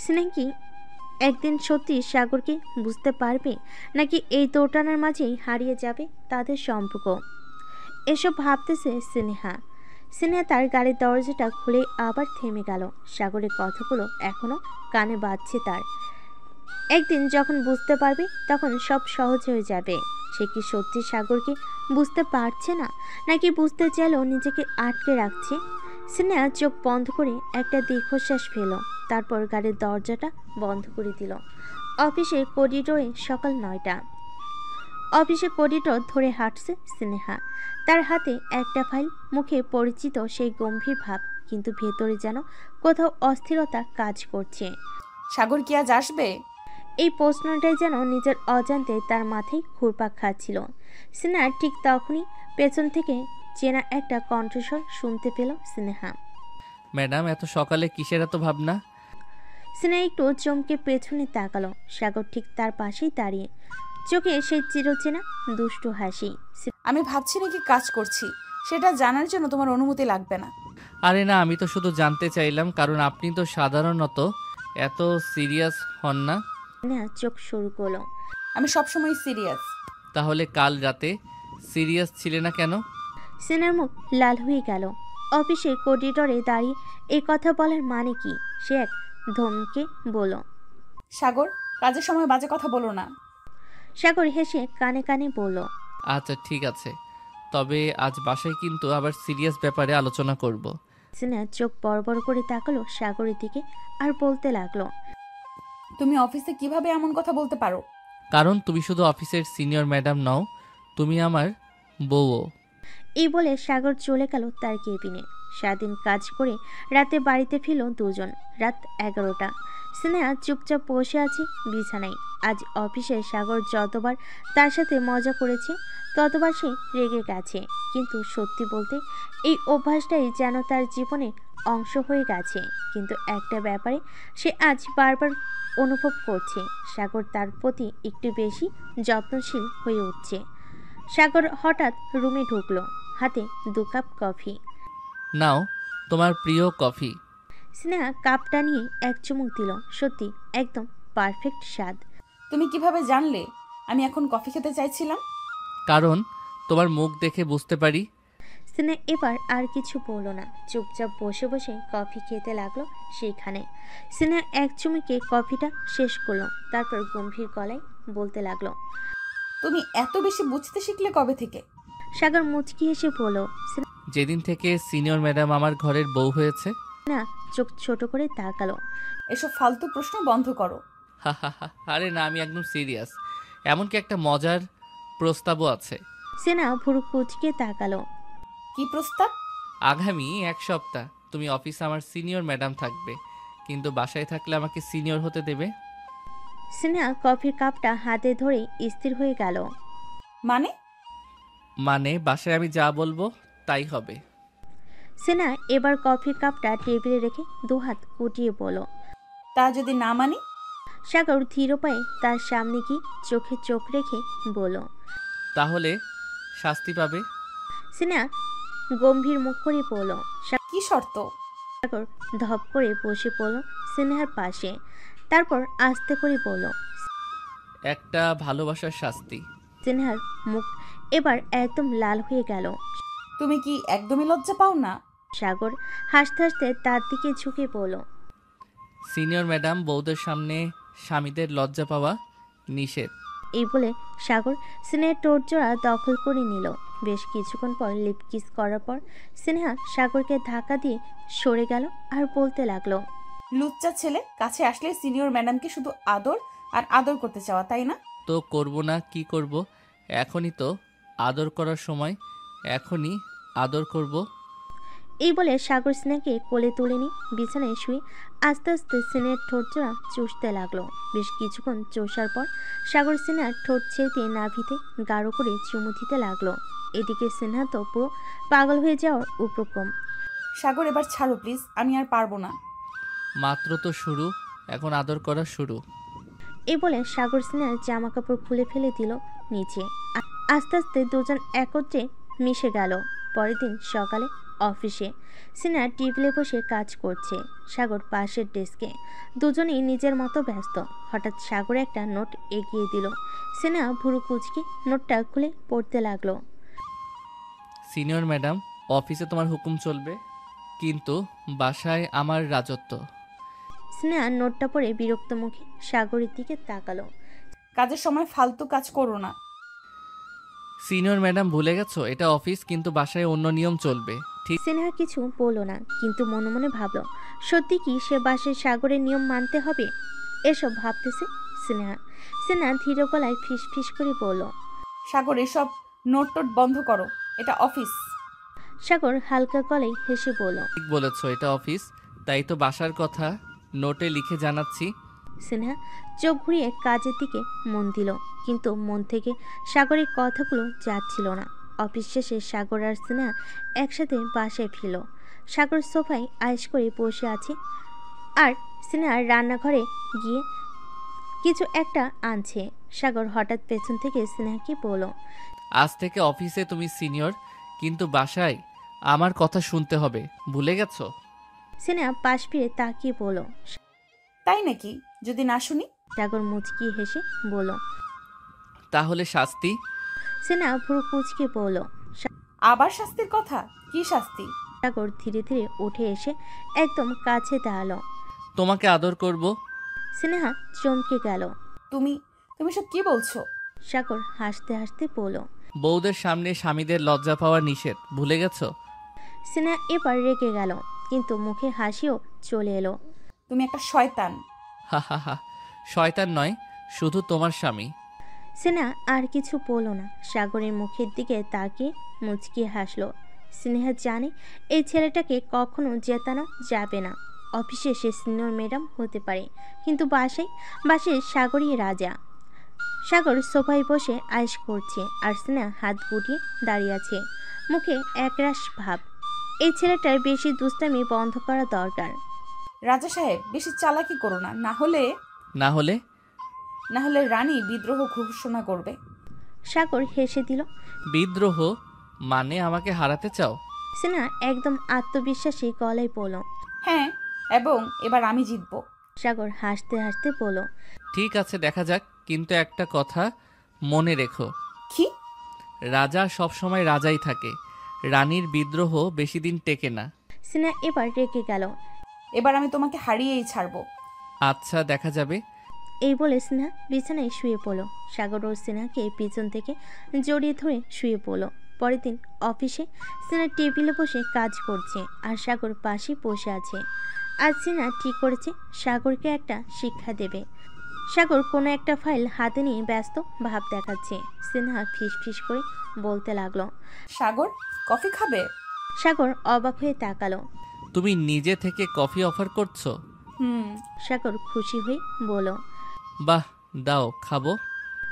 [SPEAKER 1] স্নেহা কি একদিন সত্যি সাগরকে বুঝতে পারবে, নাকি এই দোটানার মাঝেই হারিয়ে যাবে তাদের সম্পর্ক? এসব ভাবতেছে স্নেহা তার গাড়ির দরজাটা খুলে আবার থেমে গেল। সাগরের কথাগুলো এখনো কানে বাজছে তার। একদিন যখন বুঝতে পারবে তখন সব সহজ হয়ে যাবে। সে কি সত্যি সাগরকে বুঝতে পারছে না, নাকি বুঝতে চাইলেও নিজেকে আটকে রাখছে? স্নেহা চোখ বন্ধ করে একটা দীর্ঘশ্বাস ফেল। তারপর গাড়ির দরজাটা বন্ধ করে দিল। অফিসের করিডোরে সকাল 9টা। অফিসে করিডোর ধরে হাঁটছে স্নেহা। তার হাতে একটা ফাইল, মুখে পরিচিত সেই গম্ভীর ভাব, কিন্তু ভেতরে যেন কোথাও অস্থিরতা কাজ করছে।
[SPEAKER 2] সাগর কি আজ আসবে?
[SPEAKER 1] এই প্রশ্নটাই যেন নিজের অজান্তে তার মাথায় ঘুরপাক খাচ্ছিল। স্নেহা ঠিক তখনই পেছন থেকে চেনা একটা কণ্ঠস্বর শুনতে পেল স্নেহা।
[SPEAKER 3] ম্যাডাম, এত সকালে কিসের এত ভাবনা?
[SPEAKER 1] স্নেহা একটু চমকে পেছনে তাকালো। সাগর ঠিক তার পাশেই দাঁড়িয়ে, চোখে সেই চিরচেনা দুষ্টু হাসি।
[SPEAKER 2] আমি ভাবছি নাকি কাজ করছি সেটা জানার জন্য তোমার অনুমতি লাগবে না।
[SPEAKER 3] আরে না, আমি তো শুধু জানতে চাইলাম, কারণ আপনি তো সাধারণত এত সিরিয়াস হন না।
[SPEAKER 1] স্নেহা চোখ শুরু করলো।
[SPEAKER 2] আমি সবসময় সিরিয়াস।
[SPEAKER 3] তাহলে কাল রাতে সিরিয়াস ছিলে না কেন?
[SPEAKER 1] স্নেহার মুখ লাল হয়ে গেল। অফিসের করিডোরে দাঁড়িয়ে এই কথা বলার মানে কি? সে এক ধমকে বলল।
[SPEAKER 2] সাগর, কাজের সময় বাজে কথা বলো না।
[SPEAKER 1] সাগর হেসে কানে কানে বলল।
[SPEAKER 3] আচ্ছা ঠিক আছে, তবে আজ বাসায় কিন্তু আবার সিরিয়াস ব্যাপারে আলোচনা করব।
[SPEAKER 1] স্নেহা চোখ বড় বড় করে তাকালো সাগরের দিকে আর বলতে লাগলো।
[SPEAKER 2] তুমি অফিসে কিভাবে এমন কথা বলতে পারো?
[SPEAKER 3] কারণ তুমি শুধু অফিসের সিনিয়র ম্যাডাম নও, তুমি আমার বউও।
[SPEAKER 1] এই বলে সাগর চলে গেল তার কেবিনে। সারাদিন কাজ করে রাতে বাড়িতে ফিরল দুজন। রাত 11টা। স্নেহা চুপচাপ বসে আছে বিছানায়। আজ অফিসে সাগর যতবার তার সাথে মজা করেছে ততবার সে রেগে গেছে। কিন্তু সত্যি বলতে এই অভ্যাসটাই যেন তার জীবনে অংশ হয়ে গেছে। কিন্তু একটা ব্যাপারে সে আজ বারবার অনুভব করছে, সাগর তার প্রতি একটু বেশি যত্নশীল হয়ে উঠছে। সাগর হঠাৎ রুমে ঢুকলো, হাতে 2 কাপ কফি।
[SPEAKER 3] নাও তোমার প্রিয় কফি।
[SPEAKER 1] স্নেহা কাপটা নিয়ে এক চুমুক দিল। সত্যি একদম পারফেক্ট স্বাদ।
[SPEAKER 2] তুমি কিভাবে জানলে আমি এখন কফি খেতে চাইছিলাম?
[SPEAKER 3] কারণ তোমার মুখ দেখে বুঝতে পারি।
[SPEAKER 1] স্নেহা এবার আর কিছু বলল না, চুপচাপ বসে বসে কফি খেতে লাগলো সেইখানে। স্নেহা এক চুমুকে কফিটা শেষ করলো, তারপর গম্ভীর গলায় বলতে লাগলো।
[SPEAKER 2] তুমি এত বেশি বুঝতে শিখলে কবে থেকে?
[SPEAKER 1] সাগর মুচকি হেসে বলল।
[SPEAKER 3] যেদিন থেকে সিনিয়র ম্যাডাম আমার ঘরের বউ হয়েছে।
[SPEAKER 1] স্নেহা চোখ ছোট করে তাকালো।
[SPEAKER 2] এসব ফালতু প্রশ্ন বন্ধ করো।
[SPEAKER 3] হা হা হা, আরে না, আমি একদম সিরিয়াস। এমনকি একটা মজার প্রস্তাবও আছে।
[SPEAKER 1] স্নেহা ভুরু কুচকে তাকালো।
[SPEAKER 2] কি প্রস্তাব?
[SPEAKER 3] আগামী 1 সপ্তাহ তুমি অফিসে আমার সিনিয়র ম্যাডাম থাকবে, কিন্তু বাসায় থাকলে আমাকে সিনিয়র হতে দেবে।
[SPEAKER 1] স্নেহা কফির কাপটা হাতে ধরে স্থির হয়ে গেল।
[SPEAKER 2] মানে?
[SPEAKER 3] মানে বাসায় আমি যা বলবো তাই হবে।
[SPEAKER 1] স্নেহা এবার কফির কাপটা টেবিলে রেখে দুহাত কুটিয়ে বলল।
[SPEAKER 2] তা যদি না মানি?
[SPEAKER 1] সাগর ধীর পায়ে তার সামনে গিয়ে চোখে চোখ রেখে বলল।
[SPEAKER 3] তাহলে শাস্তি পাবে।
[SPEAKER 1] স্নেহা গম্ভীর মুখ করে বলল।
[SPEAKER 2] কি শর্ত?
[SPEAKER 1] সাগর ধপ করে বসে পড়ল স্নেহার পাশে, তারপর আস্তে করে বলল।
[SPEAKER 3] একটা ভালোবাসার শাস্তি।
[SPEAKER 1] স্নেহার মুখ এবার একদম লাল হয়ে গেল।
[SPEAKER 2] তুমি কি একদমই লজ্জা পাও না?
[SPEAKER 1] সাগর হাসতে হাসতে তার দিকে ঝুঁকে পড়ল।
[SPEAKER 3] সিনিয়র ম্যাডাম, বউদের সামনে স্বামীদের লজ্জা পাওয়া নিষেধ।
[SPEAKER 1] এই বলে সাগর স্নেহার টোটজোড়া দখল করে নিল। বেশ কিছুক্ষণ পর লিপ কিস করার পর স্নেহা সাগরকে ধাক্কা দিয়ে সরে গেল আর বলতে লাগলো।
[SPEAKER 2] লুচ্চা ছেলে, কাছে আসলে সিনিয়র ম্যাডামকে শুধু আদর আর আদর করতে চাওয়া, তাই না?
[SPEAKER 3] তো করব না কি করব? এখনই তো আদর করার সময়, এখনই আদর করব।
[SPEAKER 1] এই বলে সাগর স্নেহাকে কোলে তুলে নিয়ে বিছানায় শুয়ে আস্তে আস্তে স্নেহার ঠোঁটজোড়া চুষতে লাগলো। বেশ কিছুক্ষণ চষার পর সাগর স্নেহার ঠোঁট ছেড়ে নাভিতে গাঢ় করে চুমু দিতে লাগলো। এদিকে স্নেহা তো পুরো পাগল হয়ে যাওয়ার উপক্রম।
[SPEAKER 2] সাগর, এবার ছাড়ো প্লিজ, আমি আর পারবো না।
[SPEAKER 3] মাত্র তো শুরু, এখন আদর করা শুরু।
[SPEAKER 1] এই বলে সাগর স্নেহার জামা কাপড় খুলে ফেলে দিল নিচে। আস্তে আস্তে দুজন একত্রে মিশে গেল। পরের দিন সকালে অফিসে স্নেহা টেবিলে বসে কাজ করছে, সাগর পাশের ডেস্কে। দুজনেই নিজের মতো ব্যস্ত। হঠাৎ সাগর একটা নোট এগিয়ে দিল। স্নেহা ভুরু কুচকে নোটটা খুলে পড়তে লাগলো।
[SPEAKER 3] সিনিয়র ম্যাডাম, অফিসে তোমার হুকুম চলবে, কিন্তু বাসায় আমার রাজত্ব।
[SPEAKER 1] স্নেহা নোটটা পড়ে বিরক্ত মুখে সাগরের দিকে তাকালো।
[SPEAKER 2] কাজের সময় ফালতু কাজ করো না।
[SPEAKER 3] সিনিয়র ম্যাডাম, ভুলে গেছো এটা অফিস, কিন্তু বাসায় অন্য নিয়ম চলবে, ঠিক?
[SPEAKER 1] স্নেহা কিছু বলল না, কিন্তু মনে মনে ভাবল সত্যি কি সে বাসের সাগরের নিয়ম মানতে হবে। এসব ভাবতেছে স্নেহা। স্নেহা ধীর গলায় ফিস ফিস করে বলল।
[SPEAKER 2] সাগর, এসব নোট টোট বন্ধ করো, এটা অফিস।
[SPEAKER 1] সাগর হালকা গলায় হেসে বলল।
[SPEAKER 3] ঠিক বলেছো, এটা অফিস, তাই তো বাসার কথা নোটে লিখে জানাচ্ছি।
[SPEAKER 1] স্নেহা চোখ ঘুরিয়ে কাজের দিকে মন দিল, কিন্তু মন থেকে সাগরের কথাগুলো যাচ্ছিল না। অফিস শেষে সাগর আর স্নেহা একসাথে বাসায় ফিরল। সাগর সোফায় আয়েশ করে বসে আছে আর স্নেহা রান্নাঘরে গিয়ে কিছু একটা আনছে। সাগর হঠাৎ পেছন থেকে স্নেহাকে বলল।
[SPEAKER 3] আজ থেকে অফিসে তুমি সিনিয়র, কিন্তু বাসায় আমার কথা শুনতে হবে, ভুলে গেছো?
[SPEAKER 1] স্নেহা পাশ ফিরে তাকিয়ে বলল।
[SPEAKER 2] তাই নাকি? যদি না শুনি?
[SPEAKER 1] সাগর মুচকি হেসে বলল।
[SPEAKER 3] তাহলে শাস্তি?
[SPEAKER 1] স্নেহা ভুরু কুচকে বলল।
[SPEAKER 2] আবার শাস্তির কথা? কি শাস্তি?
[SPEAKER 1] সাগর ধীরে ধীরে উঠে এসে একদম কাছে দাঁড়ালো।
[SPEAKER 3] তোমাকে আদর করব।
[SPEAKER 1] স্নেহা চমকে গেল।
[SPEAKER 2] তুমি তুমি সব কি বলছো?
[SPEAKER 1] সাগর হাসতে হাসতে বলল।
[SPEAKER 3] বউদের সামনে স্বামীদের লজ্জা পাওয়া নিষেধ, ভুলে গেছো?
[SPEAKER 1] স্নেহা এবার রেগে গেল, কিন্তু মুখে হাসিও চলে এলো।
[SPEAKER 2] তুমি একটা শয়তান।
[SPEAKER 3] হা হা হা, শয়তান নয়, শুধু তোমার স্বামী।
[SPEAKER 1] স্নেহা আর কিছু বলল না, সাগরের মুখের দিকে তাকিয়ে মুচকিয়ে হাসলো। স্নেহা জানে এই ছেলেটাকে কখনো জেতানো যাবে না। অফিসে সে সিনিয়র ম্যাডাম হতে পারে, কিন্তু বাসায় সাগরই রাজা। সাগর সোফায় বসে আয়েশ করছে আর স্নেহা হাত গুটিয়ে দাঁড়িয়ে আছে, মুখে একরাশ ভাব। এই ছেলেটার বেশি দুষ্টামি বন্ধ করা দরকার।
[SPEAKER 2] রাজা সাহেব, বেশি চালাকি করো না, না হলে
[SPEAKER 3] না হলে
[SPEAKER 2] রানী বিদ্রোহ ঘোষণা করবে।
[SPEAKER 1] সাগর হেসে দিল।
[SPEAKER 3] বিদ্রোহ? মানে আমাকে হারাতে চাও?
[SPEAKER 1] স্নেহা একদম আত্মবিশ্বাসী গলায় বলল।
[SPEAKER 2] হ্যাঁ, এবং এবার আমি জিতবো।
[SPEAKER 1] সাগর হাসতে হাসতে বলল।
[SPEAKER 3] ঠিক আছে, দেখা যাক, কিন্তু একটা কথা মনে রেখো।
[SPEAKER 2] কি?
[SPEAKER 3] রাজা সবসময় রাজাই থাকে, রানীর বিদ্রোহ বেশি দিন টেকে না।
[SPEAKER 1] স্নেহা এবার রেগে গেল।
[SPEAKER 2] এবার আমি তোমাকে হারিয়েই ছাড়বো।
[SPEAKER 3] আচ্ছা, দেখা যাবে।
[SPEAKER 1] এই বলে স্নেহা বিছানায় শুয়ে পড়ল। সাগর ও স্নেহাকে পিছন থেকে জড়িয়ে ধরে শুয়ে পড়ল। পরের দিন অফিসে স্নেহা টেবিলে বসে কাজ করছে আর সাগর পাশে বসে আছে। আজ স্নেহা ঠিক করেছে সাগরকে একটা শিক্ষা দেবে। সাগর কোনো একটা ফাইল হাতে নিয়ে ব্যস্ত ভাব দেখাচ্ছে। স্নেহা ফিস ফিস করে বলতে লাগলো।
[SPEAKER 2] সাগর, কফি খাবে?
[SPEAKER 1] সাগর অবাক হয়ে তাকালো।
[SPEAKER 3] তুমি নিজে থেকে কফি অফার করছো?
[SPEAKER 2] হুম।
[SPEAKER 1] সাগর খুশি হয়ে বলল।
[SPEAKER 3] বাহ, দাও, খাবো।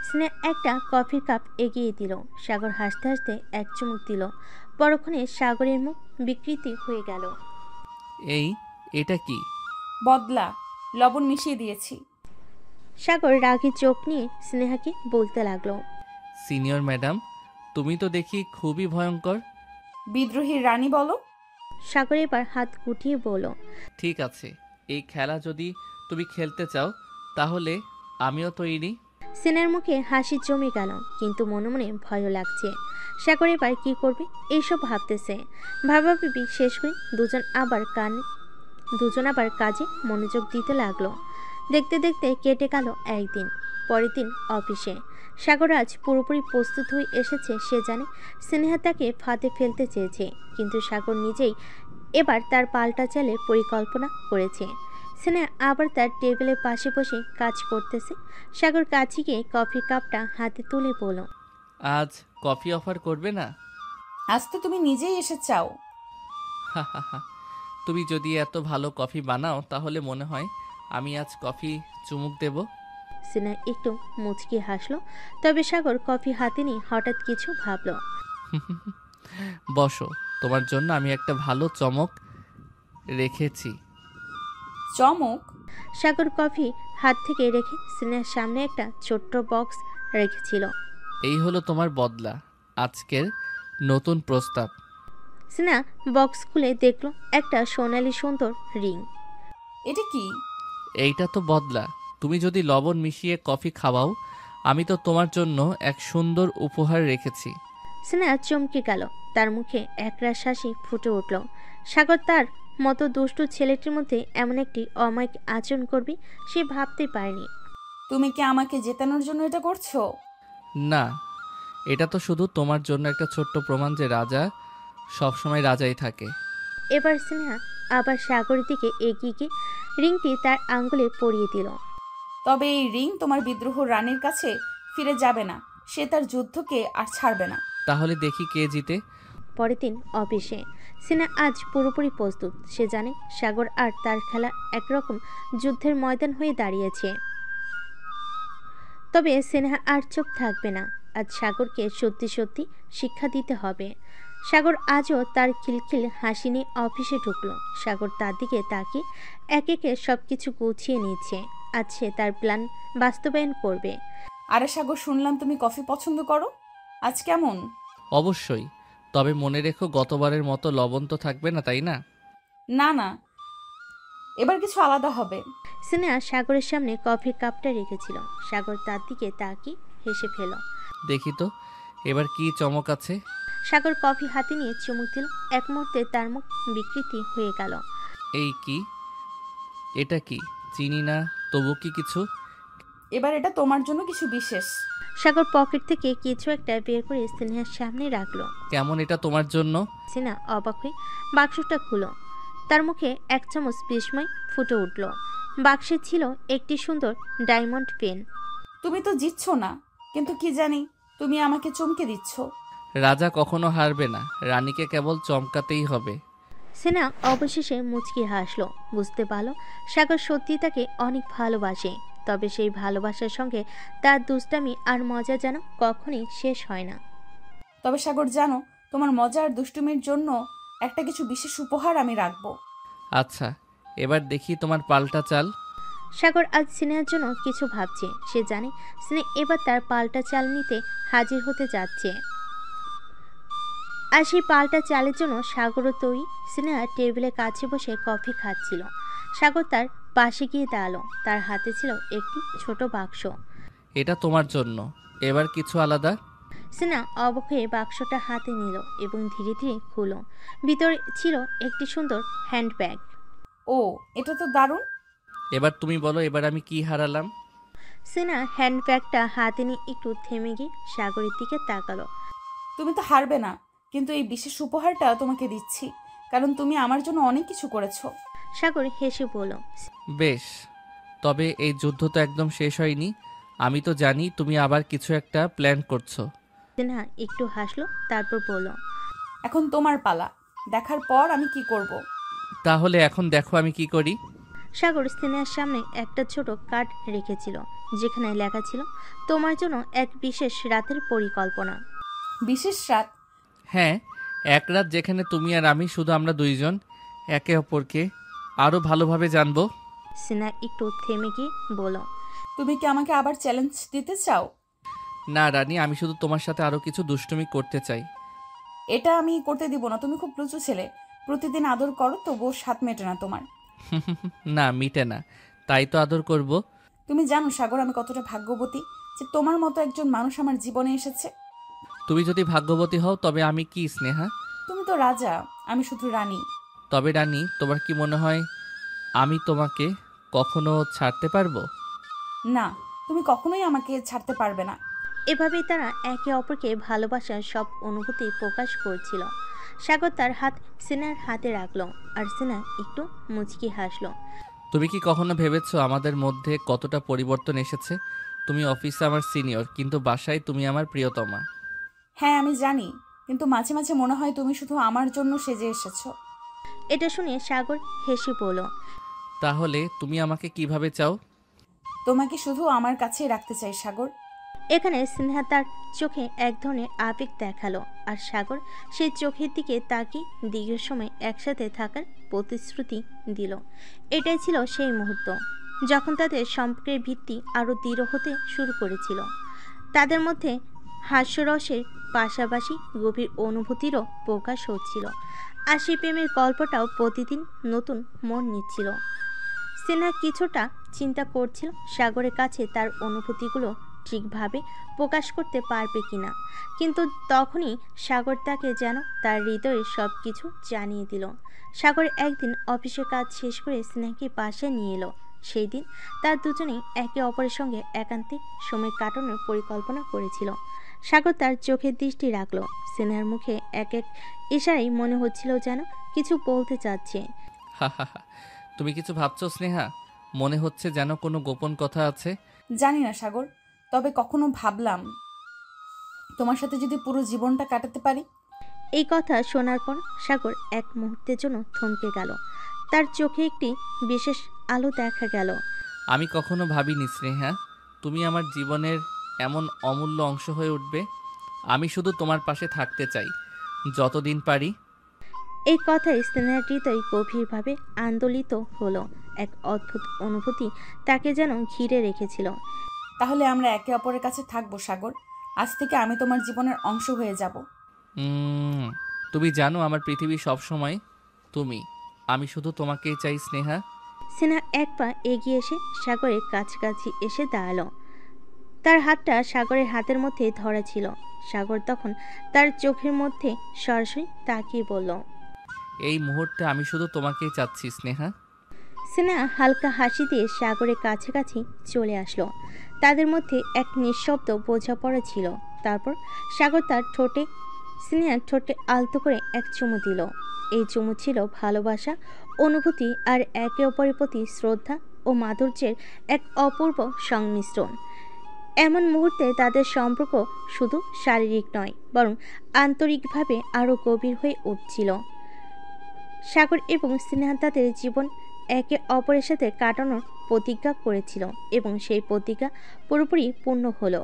[SPEAKER 1] স্নেহা একটা কফির কাপ এগিয়ে দিল। সাগর হাসতে হাসতে এক চুমুক দিল। পরক্ষণে সাগরের মুখ বিকৃতি হয়ে গেল।
[SPEAKER 3] এটা কি?
[SPEAKER 2] বদলা, লবণ মিশিয়ে দিয়েছি।
[SPEAKER 1] সাগর রাগী চোখ নিয়ে স্নেহাকে বলতে লাগলো।
[SPEAKER 3] সিনিয়র ম্যাডাম, তুমি তো দেখি খুবই ভয়ঙ্কর।
[SPEAKER 2] বিদ্রোহী রানী বলো।
[SPEAKER 1] সাগর এবার হাত গুটিয়ে বলল।
[SPEAKER 3] ঠিক আছে, এই খেলা যদি তুমি খেলতে চাও তাহলে আমিও তৈরি।
[SPEAKER 1] স্নেহার মুখে হাসি জমে গেল, কিন্তু মনে মনে ভয়ও লাগছে। সাগর এবার কি করবে এইসব ভাবতেছে। ভাবাভাবি শেষ করে দুজন আবার কাজে মনোযোগ দিতে লাগলো। দেখতে দেখতে কেটে গেল একদিন। পরের দিন অফিসে সাগর আজ পুরোপুরি প্রস্তুত হয়ে এসেছে। সে জানে স্নেহা তাকে ফাঁদে ফেলতে চেয়েছে, কিন্তু সাগর নিজেই এবার তার পাল্টা চালের পরিকল্পনা করেছে। স্নেহা আবার তার টেবিলের পাশে বসে কাজ করতেছে। সাগর কাছে গিয়ে কফি কাপটা হাতে তুলে বলল।
[SPEAKER 3] আজ কফি অফার করবে না?
[SPEAKER 2] আজ তো তুমি নিজেই এসে চাও।
[SPEAKER 3] হাহাহা, তুমি যদি এত ভালো কফি বানাও তাহলে মনে হয় আমি আজ কফি চুমুক দেব।
[SPEAKER 1] স্নেহা একটু মুচকি হাসলো। তবে সাগর কফি হাতে নিয়ে হঠাৎ কিছু ভাবলো।
[SPEAKER 3] বসো, তোমার জন্য আমি একটা ভালো চমক রেখেছি।
[SPEAKER 2] চমক?
[SPEAKER 1] সাগর কফি হাত থেকে রেখে স্নেহার সামনে একটা ছোট্ট বক্স রেখেছিল।
[SPEAKER 3] এই হলো তোমার বদলা, আজকের নতুন প্রস্তাব।
[SPEAKER 1] স্নেহা বক্স খুলে দেখলো একটা সোনালি সুন্দর রিং।
[SPEAKER 2] এটা কি?
[SPEAKER 3] এইটা তো বদলা, তুমি যদি লবণ মিশিয়ে কফি খাওয়াও আমি তো তোমার জন্য এক সুন্দর উপহার রেখেছি।
[SPEAKER 1] স্নেহা চমকে গেল, তার মুখে একরাশ হাসি ফুটে উঠল। সাগর তার মতো দুষ্টু ছেলেটির মধ্যে এমন একটি অমায়িক আচরণ করবে সে ভাবতে পারেনি।
[SPEAKER 2] তুমি কি আমাকে জেতানোর জন্য এটা করছো?
[SPEAKER 3] না, এটা তো শুধু তোমার জন্য একটা ছোট্ট প্রমাণ যে রাজা সবসময় রাজাই থাকে।
[SPEAKER 1] এবার স্নেহা আবার সাগরের দিকে এগিয়ে গিয়ে রিংটি তার আঙ্গুলে পরিয়ে দিল।
[SPEAKER 2] তবে এই রিং তোমার বিদ্রোহ রানীর কাছে ফিরে যাবে না। সে তার যুদ্ধকে আর ছাড়বে না।
[SPEAKER 3] তাহলে দেখি কে জিতে।
[SPEAKER 1] পরের দিন অফিসে স্নেহা আজ পুরোপুরি প্রস্তুত। সে জানে সাগর আর তার খেলা একরকম যুদ্ধের ময়দান হয়ে দাঁড়িয়েছে। তবে স্নেহা আর চুপ থাকবে না। আজ সাগরকে সত্যি সত্যি শিক্ষা দিতে হবে। সাগর আজও তার খিলখিল হাসি নিয়ে অফিসে ঢুকলো। সাগর তার দিকে তাকিয়ে এক একে সবকিছু গুছিয়ে নিচ্ছে। আজ সে তার প্ল্যান বাস্তবায়ন করবে।
[SPEAKER 2] আরে সাগর, শুনলাম তুমি কফি পছন্দ করো। আজ কেমন?
[SPEAKER 3] অবশ্যই, তবে মনে রেখো গতবারের মতো লবণ তো থাকবে না, তাই না?
[SPEAKER 2] না না, এবার কিছু আলাদা হবে।
[SPEAKER 1] স্নেহা সাগরের সামনে কফির কাপটা রেখেছিল। সাগর তার দিকে তাকিয়ে হেসে ফেল।
[SPEAKER 3] দেখি তো এবার কি চমক আছে।
[SPEAKER 1] সাগর কফি হাতে নিয়ে চুমুক দিল। এক মুহূর্তে তার মুখ বিকৃতি হয়ে গেল।
[SPEAKER 3] এই কি? এটা কি? চিনি না, তবু কি কিছু?
[SPEAKER 2] এবার এটা তোমার জন্য কিছু বিশেষ।
[SPEAKER 1] সাগর পকেট থেকে কিছু একটা বের করে স্নেহার সামনে রাখলো।
[SPEAKER 3] কেমন এটা তোমার জন্য?
[SPEAKER 1] স্নেহা অবাক হয়ে বাক্সটা খুলো। তার মুখে এক চামচ বিস্ময় ফুটে উঠল। বাক্সে ছিল একটি সুন্দর ডায়মন্ড পেন।
[SPEAKER 2] তুমি তো জিতছো না, কিন্তু কি জানি তুমি আমাকে চমকে দিচ্ছ।
[SPEAKER 3] রাজা কখনো হারবে না, রানীকে কেবল চমকাতেই হবে।
[SPEAKER 1] স্নেহা অবশেষে মুচকি হাসলো। বুঝতে পারল সাগর সত্যি তাকে অনেক ভালোবাসে। তবে সেই ভালোবাসার সঙ্গে তার দুষ্টামি আর মজা যেন কখনই শেষ হয় না।
[SPEAKER 2] তবে সাগর, জানো তোমার মজা আর দুষ্টুমির জন্য একটা কিছু বিশেষ উপহার আমি রাখবো।
[SPEAKER 3] আচ্ছা, এবার দেখি তোমার পাল্টা চাল।
[SPEAKER 1] সাগর আজ স্নেহার জন্য কিছু ভাবছে। সে জানে স্নেহ এবার তার পাল্টা চাল নিতে হাজির হতে যাচ্ছে। আর সেই পাল্টা চালের জন্য সাগরও তৈরি। স্নেহা টেবিলের কাছে বসে কফি খাচ্ছিল। সাগর তার পাশে গিয়ে দাঁড়ালো। তার হাতে ছিল একটি ছোট বাক্স।
[SPEAKER 3] এটা তোমার জন্য, এবার কিছু আলাদা।
[SPEAKER 1] স্নেহা অবাক হয়ে বাক্সটা হাতে নিল এবং ধীরে ধীরে খুলল। ভিতরে ছিল একটি সুন্দর হ্যান্ডব্যাগ।
[SPEAKER 2] ও, এটা তো দারুণ।
[SPEAKER 3] এবার তুমি বলো, এবার আমি কি হারালাম?
[SPEAKER 1] স্নেহা হ্যান্ডব্যাগটা হাতে নিয়ে একটু থেমে গিয়ে সাগরের দিকে তাকালো।
[SPEAKER 2] তুমি তো হারবে না, কিন্তু এই বিশেষ উপহারটা তোমাকে দিচ্ছি, কারণ তুমি আমার জন্য অনেক কিছু করেছো।
[SPEAKER 1] সাগর হেসে বলল।
[SPEAKER 3] বেশ, তবে এই যুদ্ধ তো একদম শেষ হয়নি। আমি তো জানি তুমি আবার কিছু একটা প্ল্যান করছো।
[SPEAKER 1] স্নেহা একটু হাসলো, তারপর বলল।
[SPEAKER 2] এখন তোমার পালা, দেখার পর আমি কি করব।
[SPEAKER 3] তাহলে এখন দেখো আমি কি করি।
[SPEAKER 1] সাগর স্নেহার সামনে একটা ছোট কার্ড রেখেছিল, যেখানে লেখা ছিল তোমার জন্য এক বিশেষ রাতের পরিকল্পনা।
[SPEAKER 2] বিশেষ রাত?
[SPEAKER 3] হ্যাঁ, এক রাত যেখানে তুমি আর আমি, শুধু আমরা দুইজন একে অপরকে আরও ভালোভাবে জানবো।
[SPEAKER 1] সিনহা একটু থেমে গিয়ে বলল,
[SPEAKER 2] তুমি কি আমাকে আবার চ্যালেঞ্জ দিতে চাও?
[SPEAKER 3] না রানী, আমি শুধু তোমার সাথে আরও কিছু দুষ্টুমি করতে চাই।
[SPEAKER 2] এটা আমি করতে দিব না। তুমি খুব লুচু ছেলে। প্রতিদিন আদর করো, তবুও স্বাদ মেটে না তোমার।
[SPEAKER 3] না, মিটে না, তাই তো আদর করব।
[SPEAKER 2] তুমি জানো সাগর, আমি কতটা ভাগ্যবতী যে তোমার মতো একজন মানুষ আমার জীবনে এসেছে।
[SPEAKER 3] তুমি যদি ভাগ্যবতী হও তবে আমি কি স্নেহা?
[SPEAKER 2] তুমি তো রাজা, আমি শুধু রানী।
[SPEAKER 3] তবে রানী, তোমার কি মনে হয় আমি তোমাকে কখনো ছাড়তে পারবো?
[SPEAKER 2] না, তুমি কখনোই আমাকে ছাড়তে পারবে না।
[SPEAKER 1] এভাবেই তারা একে অপরকে ভালোবাসার সব অনুভূতি প্রকাশ করছিল। সাগর তার হাত সিনহার হাতে রাখলো আর সিনহা একটু মুচকি হাসলো।
[SPEAKER 3] তুমি কি কখনো ভেবেছো আমাদের মধ্যে কতটা পরিবর্তন এসেছে? তুমি অফিসে আমার সিনিয়র, কিন্তু বাসায় তুমি আমার প্রিয়তমা।
[SPEAKER 2] হ্যাঁ আমি জানি, কিন্তু মাঝে মাঝে মনে হয় তুমি শুধু আমার জন্য সেজে এসেছো।
[SPEAKER 1] এটা শুনে সাগর হেসে বলল,
[SPEAKER 3] তাহলে তুমি আমাকে কিভাবে চাও?
[SPEAKER 2] তোমাকে শুধু আমার কাছেই রাখতে চাই সাগর।
[SPEAKER 1] এখানে সিনহা তার চোখে এক ধরনের আবেগ দেখালো আর সাগর সেই চোখের দিকে তাকিয়ে দীর্ঘ সময় একসাথে থাকার প্রতিশ্রুতি দিল। এটাই ছিল সেই মুহূর্ত যখন তাদের সম্পর্কের ভিত্তি আরও দৃঢ় হতে শুরু করেছিল। তাদের মধ্যে হাস্যরসের পাশাপাশি গভীর অনুভূতিরও প্রকাশ হচ্ছিল, আর সেই প্রেমের গল্পটাও প্রতিদিন নতুন মন নিচ্ছিল। সিনহা কিছুটা চিন্তা করছিল সাগরের কাছে তার অনুভূতিগুলো ঠিকভাবে প্রকাশ করতে পারবে কিনা, কিন্তু তখনই সাগর তাকে যেন তার হৃদয়ের সব কিছু জানিয়ে দিল। সাগর একদিন অফিসের কাজ শেষ করে সিনহাকে পাশে নিয়ে এলো। সেই দিন তার দুজনেই একে অপরের সঙ্গে একান্তে সময় কাটানোর পরিকল্পনা করেছিল। সাগর তার চোখের দৃষ্টি রাখল। সিনহার মুখে এক এক ইশারায় মনে হচ্ছিল যেন কিছু বলতে চাচ্ছে।
[SPEAKER 3] হা হা হা, তুমি কিছু ভাবছো স্নেহা? মনে হচ্ছে যেন কোনো গোপন কথা আছে।
[SPEAKER 2] জানি না সাগর, তবে কখনো ভাবলাম তোমার সাথে যদি পুরো জীবনটা কাটাতে পারি।
[SPEAKER 1] এই কথা শোনার পর সাগর এক মুহূর্তের জন্য থমকে গেল। তার চোখে একটি বিশেষ আলো দেখা গেল।
[SPEAKER 3] আমি কখনো ভাবিনি স্নেহা তুমি আমার জীবনের এমন অমূল্য অংশ হয়ে উঠবে। আমি শুধু তোমার পাশে থাকতে চাই যতদিন পারি।
[SPEAKER 1] এই কথায় স্নেহার হৃদয় গভীরভাবে আন্দোলিত হলো। এক অদ্ভুত অনুভূতি তাকে যেন ঘিরে রেখেছিল।
[SPEAKER 2] তাহলে আমরা একে অপরের কাছে থাকবো সাগর। আজ থেকে আমি তোমার জীবনের অংশ হয়ে যাব।
[SPEAKER 3] তুমি জানো আমার পৃথিবী সব সময় তুমি। আমি শুধু তোমাকেই চাই স্নেহা।
[SPEAKER 1] সিনহা এক পা এগিয়ে এসে সাগরের কাছাকাছি এসে দাঁড়ালো। তার হাতটা সাগরের হাতের মধ্যে ধরা ছিল। সাগর তখন তার চোখের মধ্যে সরাসরি তাকিয়ে বলল,
[SPEAKER 3] এই মুহূর্তে আমি শুধু তোমাকেই চাচ্ছি স্নেহা।
[SPEAKER 1] সিনহা হালকা হাসি দিয়ে সাগরের কাছাকাছি চলে আসলো। তাদের মধ্যে এক নিঃশব্দ বোঝাপড়া ছিল। তারপর সাগর তার সিনহার ঠোঁটে আলতো করে এক চুমু দিল। এই চুমু ছিল ভালোবাসা, অনুভূতি আর একে অপরের প্রতি শ্রদ্ধা ও মাধুর্যের এক অপূর্ব সংমিশ্রণ। এমন মুহূর্তে তাদের সম্পর্ক শুধু শারীরিক নয়, বরং আন্তরিকভাবে আরও গভীর হয়ে উঠছিল। সাগর এবং সিনহা তাদের জীবন একে অপরের সাথে কাটানোর প্রতিজ্ঞা করেছিল এবং সেই প্রতিজ্ঞা পুরোপুরি পূর্ণ হলো।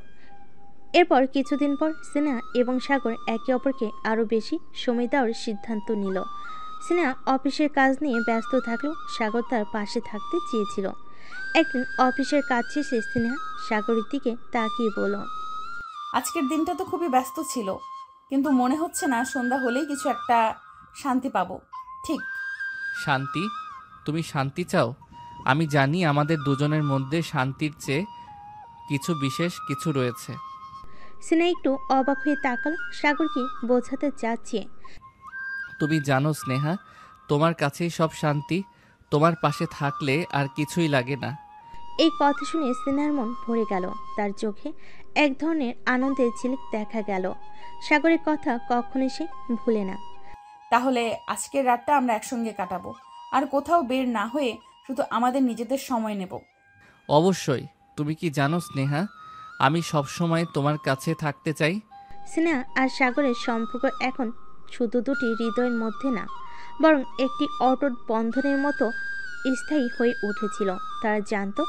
[SPEAKER 1] এরপর কিছুদিন পর সিনহা এবং সাগর একে অপরকে আরও বেশি সময় দেওয়ার সিদ্ধান্ত নিল। সিনহা অফিসের কাজ নিয়ে ব্যস্ত থাকলেও সাগর তার পাশে থাকতে চেয়েছিল। একদিন অফিসের কাজ শেষে সিনহা সাগরের দিকে তাকিয়ে বলল,
[SPEAKER 2] আজকের দিনটা তো খুবই ব্যস্ত ছিল, কিন্তু মনে হচ্ছে না সন্ধ্যা হলেই কিছু একটা শান্তি পাবো। ঠিক?
[SPEAKER 3] শান্তি? তুমি শান্তি চাও? আমি জানি আমাদের দুজনের মধ্যে শান্তির চেয়ে কিছু বিশেষ কিছু রয়েছে।
[SPEAKER 1] সিনহা একটু অবাক হয়ে তাকাল। সাগর কি বোঝাতে চাচ্ছে?
[SPEAKER 3] তুমি জানো স্নেহা, তোমার কাছেই সব শান্তি। তোমার পাশে থাকলে আর কিছুই লাগে না।
[SPEAKER 1] এই কথা শুনে সিনহার মন ভরে গেল। তার চোখে এক ধরনের আনন্দের ঝিলিক দেখা গেল। সাগরের কথা কখনোই সে ভুলে না।
[SPEAKER 2] তাহলে আজকের রাতটা আমরা একসঙ্গে কাটাবো, আর কোথাও বের না হয়ে শুধু আমাদের নিজেদের সময় নেব।
[SPEAKER 3] অবশ্যই। তুমি কি জানো স্নেহা, আমি সব সময় তোমার কাছে থাকতে চাই।
[SPEAKER 1] সিনহা আর সাগরের সম্পর্ক এখন শুধু দুটি হৃদয়ের মধ্যে না, বরং একটি অটুট বন্ধনের মতো স্থায়ী হয়ে উঠেছিল। তারা জানতো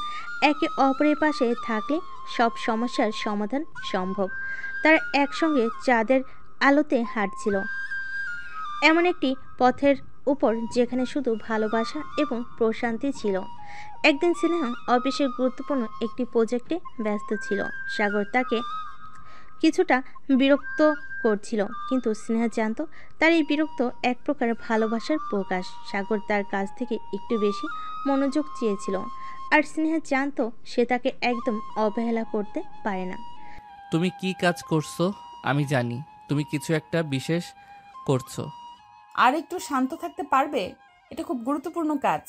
[SPEAKER 1] একে অপরের পাশে থাকলে সব সমস্যার সমাধান সম্ভব। তারা একসঙ্গে চাঁদের আলোতে হাঁটছিল, এমন একটি পথের উপর যেখানে শুধু ভালোবাসা এবং প্রশান্তি ছিল। একদিন স্নেহা অফিসের গুরুত্বপূর্ণ একটি প্রজেক্টে ব্যস্ত ছিল। সাগর তাকে কিছুটা বিরক্ত করছিল, কিন্তু স্নেহা জানতো তার এই বিরক্ত এক প্রকার ভালোবাসার প্রকাশ। সাগর তার কাছ থেকে একটু বেশি মনোযোগ চেয়েছিল, আর স্নেহা জানতো সে তাকে একদম অবহেলা করতে পারে না।
[SPEAKER 3] তুমি কি কাজ করছো আমি জানি, তুমি কিছু একটা বিশেষ করছো।
[SPEAKER 2] আর একটু শান্ত থাকতে পারবে? এটা খুব গুরুত্বপূর্ণ কাজ।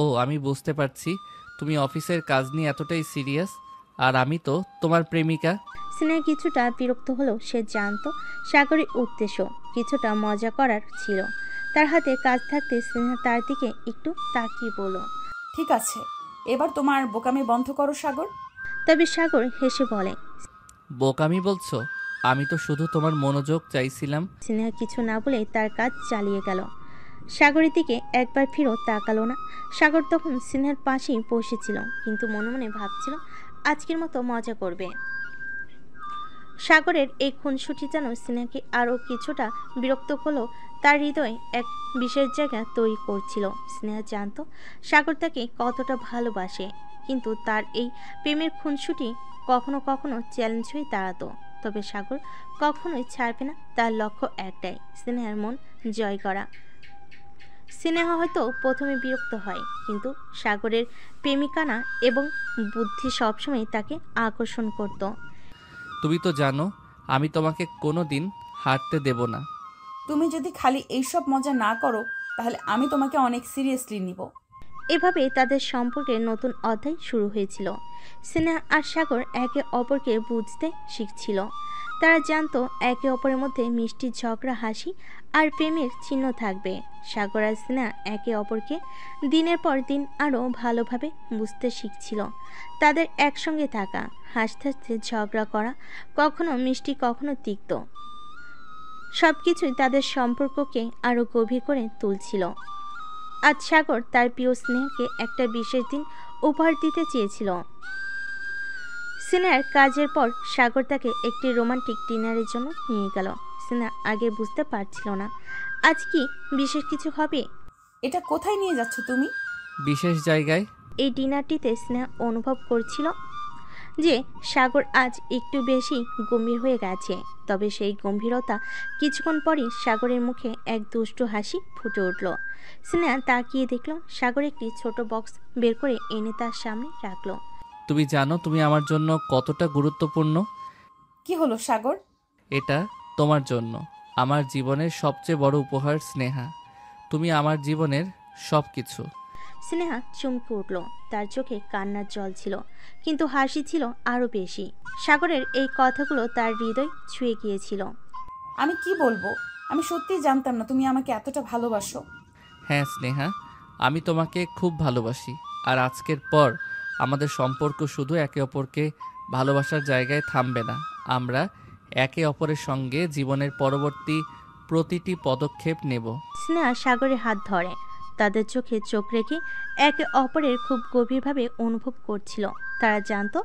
[SPEAKER 3] ও, আমি বুঝতে পারছি তুমি অফিসের কাজ নিয়ে এতটাই সিরিয়াস, আর আমি তো তোমার প্রেমিকা।
[SPEAKER 1] স্নেহা কিছুটা বিরক্ত হলেও সে জানতো সাগরের উদ্দেশ্য কিছুটা মজা করার ছিল। তার হাতে কাজ থাকতে স্নেহা তার দিকে একটু তাকিয়ে বলল,
[SPEAKER 2] ঠিক আছে, এবার তোমার বোকামি বন্ধ করো সাগর।
[SPEAKER 1] তবে সাগর হেসে বলে।
[SPEAKER 3] বোকামি বলছো? আমি তো শুধু তোমার মনোযোগ চাইছিলাম।
[SPEAKER 1] স্নেহা কিছু না বলে তার কাজ চালিয়ে গেল। সাগরের দিকে একবার ফিরেও তাকালো না। সাগর তখন স্নেহার পাশেই বসেছিল, কিন্তু মনে মনে ভাবছিল আজকের মতো মজা করবে। সাগরের এই খুনসুটি যেন স্নেহাকে আরও কিছুটা বিরক্ত করলেও তার হৃদয়ে এক বিশেষ জায়গা তৈরি করছিল। স্নেহা জানতো সাগর তাকে কতটা ভালোবাসে, কিন্তু তার এই প্রেমের খুনসুটি কখনো কখনো চ্যালেঞ্জ হয়ে দাঁড়াতো। তবে সাগর কখনোই ছাড়বে না, তার লক্ষ্য একটাই, স্নেহার মন জয় করা। স্নেহা হয়তো প্রথমে বিরক্ত হয়, কিন্তু সাগরের প্রেমিকানা এবং বুদ্ধি সবসময় তাকে আকর্ষণ করত।
[SPEAKER 3] তুমি তো জানো আমি তোমাকে কোনো দিন হারতে দেব না।
[SPEAKER 2] তুমি যদি খালি এইসব মজা না করো তাহলে আমি তোমাকে অনেক সিরিয়াসলি নিব।
[SPEAKER 1] এভাবে তাদের সম্পর্কের নতুন অধ্যায় শুরু হয়েছিল। স্নেহা আর সাগর একে অপরকে বুঝতে শিখছিল। তারা জানতো একে অপরের মধ্যে মিষ্টি ঝগড়া, হাসি আর প্রেমের চিহ্ন থাকবে। সাগর আর স্নেহা একে অপরকে দিনের পর দিন আরও ভালোভাবে বুঝতে শিখছিল। তাদের একসঙ্গে থাকা, হাসতে হাসতে ঝগড়া করা, কখনো মিষ্টি কখনো তিক্ত, সব কিছুই তাদের সম্পর্ককে আরও গভীর করে তুলছিল। আজ সাগর তার প্রিয় স্নেহাকে একটা বিশেষ দিন উপহার দিতে চেয়েছিল। স্নেহার কাজের পর সাগর তাকে একটি রোমান্টিক ডিনারের জন্য নিয়ে গেল। স্নেহা আগে বুঝতে পারছিল না আজ কি বিশেষ কিছু হবে।
[SPEAKER 2] এটা কোথায় নিয়ে যাচ্ছ তুমি?
[SPEAKER 3] বিশেষ জায়গায়।
[SPEAKER 1] এই ডিনারটিতে স্নেহা অনুভব করছিল যে সাগর আজ একটু বেশি গম্ভীর হয়ে গেছে। তবে সেই গম্ভীরতা কিছুক্ষণ পরই সাগরের মুখে এক দুষ্টু হাসি ফুটে উঠল। স্নেহা তাকিয়ে দেখল সাগর একটি ছোট বক্স বের করে এনে তার সামনে রাখলো।
[SPEAKER 3] তুমি জানো তুমি আমার জন্য কতটা গুরুত্বপূর্ণ।
[SPEAKER 2] কি হলো সাগর?
[SPEAKER 3] এটা তোমার জন্য আমার জীবনের সবচেয়ে বড় উপহার স্নেহা। তুমি আমার জীবনের সব কিছু।
[SPEAKER 1] স্নেহা চমকে উঠল, তার চোখে কান্নার জল ছিল, কিন্তু হাসি ছিল আরও বেশি। সাগরের এই কথাগুলো তার হৃদয় ছুঁয়ে গিয়েছিল।
[SPEAKER 2] আমি কি বলবো, আমি সত্যিই জানতাম না তুমি আমাকে এতটা ভালোবাসো।
[SPEAKER 3] হ্যাঁ স্নেহা, আমি তোমাকে খুব ভালোবাসি। আর আজকের পর আমাদের সম্পর্ক শুধু একে অপরকে ভালোবাসার জায়গায় থামবে না। আমরা একে অপরের সঙ্গে জীবনের পরবর্তী প্রতিটি পদক্ষেপ নেব।
[SPEAKER 1] স্নেহা সাগরের হাত ধরে তাদের চোখে চোখ রেখে একে অপরের খুব গভীরভাবে অনুভব করছিল। তারা জানতো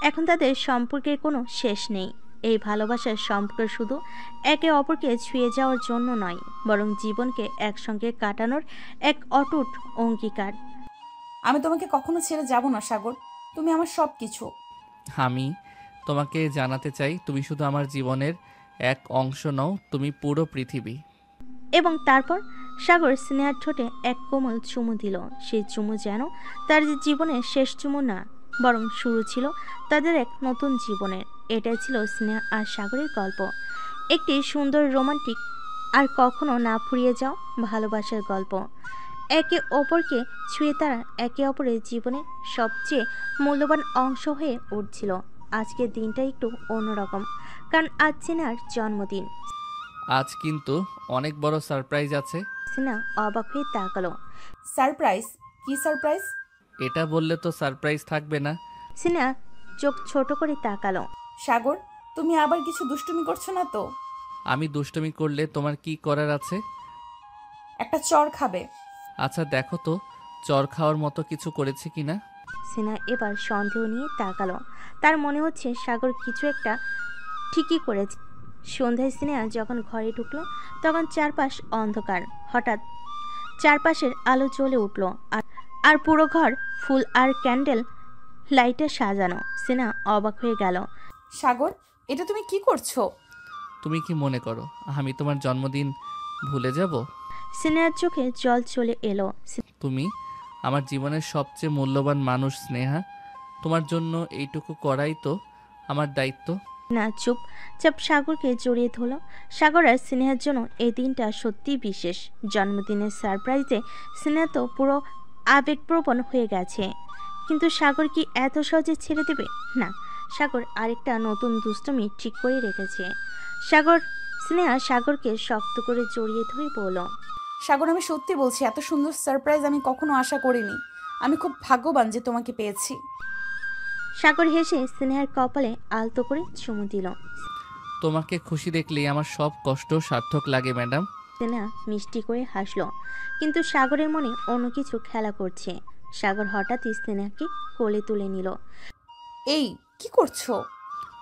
[SPEAKER 1] এখন তাদের সম্পর্কের কোনো শেষ নেই। এই ভালোবাসার সম্পর্ক শুধু একে অপরকে ছুঁয়ে যাওয়ার জন্য নয়, বরং জীবনকে একসঙ্গে কাটানোর এক অটুট অঙ্গীকার।
[SPEAKER 2] আমি তোমাকে কখনো ছেড়ে যাব না সাগর, তুমি আমার সব কিছু।
[SPEAKER 3] আমি তোমাকে জানাতে চাই তুমি শুধু আমার জীবনের এক অংশ নও, তুমি পুরো পৃথিবী।
[SPEAKER 1] এবং তারপর সাগর স্নেহার ঠোঁটে এক কোমল চুমু দিল। সেই চুমু যেন তার জীবনের শেষ চুমু না, বরং শুরু ছিল তাদের এক নতুন জীবনের। এটাই ছিল স্নেহা আর সাগরের গল্প, একটি সুন্দর রোমান্টিক আর কখনো না ফুরিয়ে যাও ভালোবাসার গল্প। একে অপরকে ছুঁয়ে তারা একে অপরের জীবনের সবচেয়ে মূল্যবান অংশ হয়ে উঠছিল। আজকের দিনটা একটু অন্যরকম, কারণ আজ স্নেহার জন্মদিন।
[SPEAKER 3] আজ কিন্তু অনেক বড় সারপ্রাইজ আছে।
[SPEAKER 1] স্নেহা অবাক হয়ে তাকালো।
[SPEAKER 2] সারপ্রাইজ? কি সারপ্রাইজ?
[SPEAKER 3] এটা বললে তো সারপ্রাইজ থাকবে না।
[SPEAKER 1] স্নেহা চোখ ছোট করে তাকালো।
[SPEAKER 2] সাগর, তুমি আবার কিছু দুষ্টুমি করছো না তো?
[SPEAKER 3] আমি দুষ্টুমি করলে তোমার কি করার আছে?
[SPEAKER 2] একটা চড় খাবে।
[SPEAKER 3] আচ্ছা দেখো তো চর খাওয়ার মতো কিছু করেছে কিনা?
[SPEAKER 1] সিনহা এবার সন্দেহ নিয়ে তাকালো। তার মনে হচ্ছে সাগর কিছু একটা ঠিকই করেছে। সন্ধ্যায় সিনেহা যখন ঘরে ঢুকলো তখন চারপাশ অন্ধকার। হঠাৎ চারপাশের আলো জ্বলে উঠল, আর পুরো ঘর ফুল আর ক্যান্ডেল লাইটে সাজানো। সিনহা অবাক হয়ে গেল।
[SPEAKER 2] সাগর, এটা তুমি কি করছো?
[SPEAKER 3] তুমি কি মনে করো আমি তোমার জন্মদিন ভুলে যাব?
[SPEAKER 1] সিনহার চোখে জল চলে এলো।
[SPEAKER 3] তুমি আমার জীবনের সবচেয়ে মূল্যবান মানুষ স্নেহা। তোমার জন্য এইটুকু করাই তো আমার দায়িত্ব।
[SPEAKER 1] না চুপচাপ সাগরকে জড়িয়ে ধরল। সাগর আর সিনেহার জন্য এই দিনটা সত্যিই বিশেষ। জন্মদিনের সারপ্রাইজে সিনেহা তো পুরো আবেগপ্রবণ হয়ে গেছে, কিন্তু সাগর কি এত সহজে ছেড়ে দেবে? না, সাগর আরেকটা নতুন দুষ্টমি ঠিক করে রেখেছে। স্নেহা সাগরকে শক্ত করে জড়িয়ে ধরে বলল,
[SPEAKER 2] সাগর, আমি সত্যি বলছি, এত সুন্দর সারপ্রাইজ আমি কখনো আশা করিনি। আমি খুব ভাগ্যবান যে তোমাকে পেয়েছি।
[SPEAKER 1] সাগর হেসে স্নেহার কপালে আলতো করে চুমু দিল।
[SPEAKER 3] তোমাকে খুশি দেখলেই আমার সব কষ্ট সার্থক লাগে ম্যাডাম।
[SPEAKER 1] স্নেহা মিষ্টি করে হাসলো, কিন্তু সাগরের মনে অন্য কিছু খেলা করছে। সাগর হঠাৎই স্নেহাকে কোলে তুলে নিল।
[SPEAKER 2] এই কি করছো?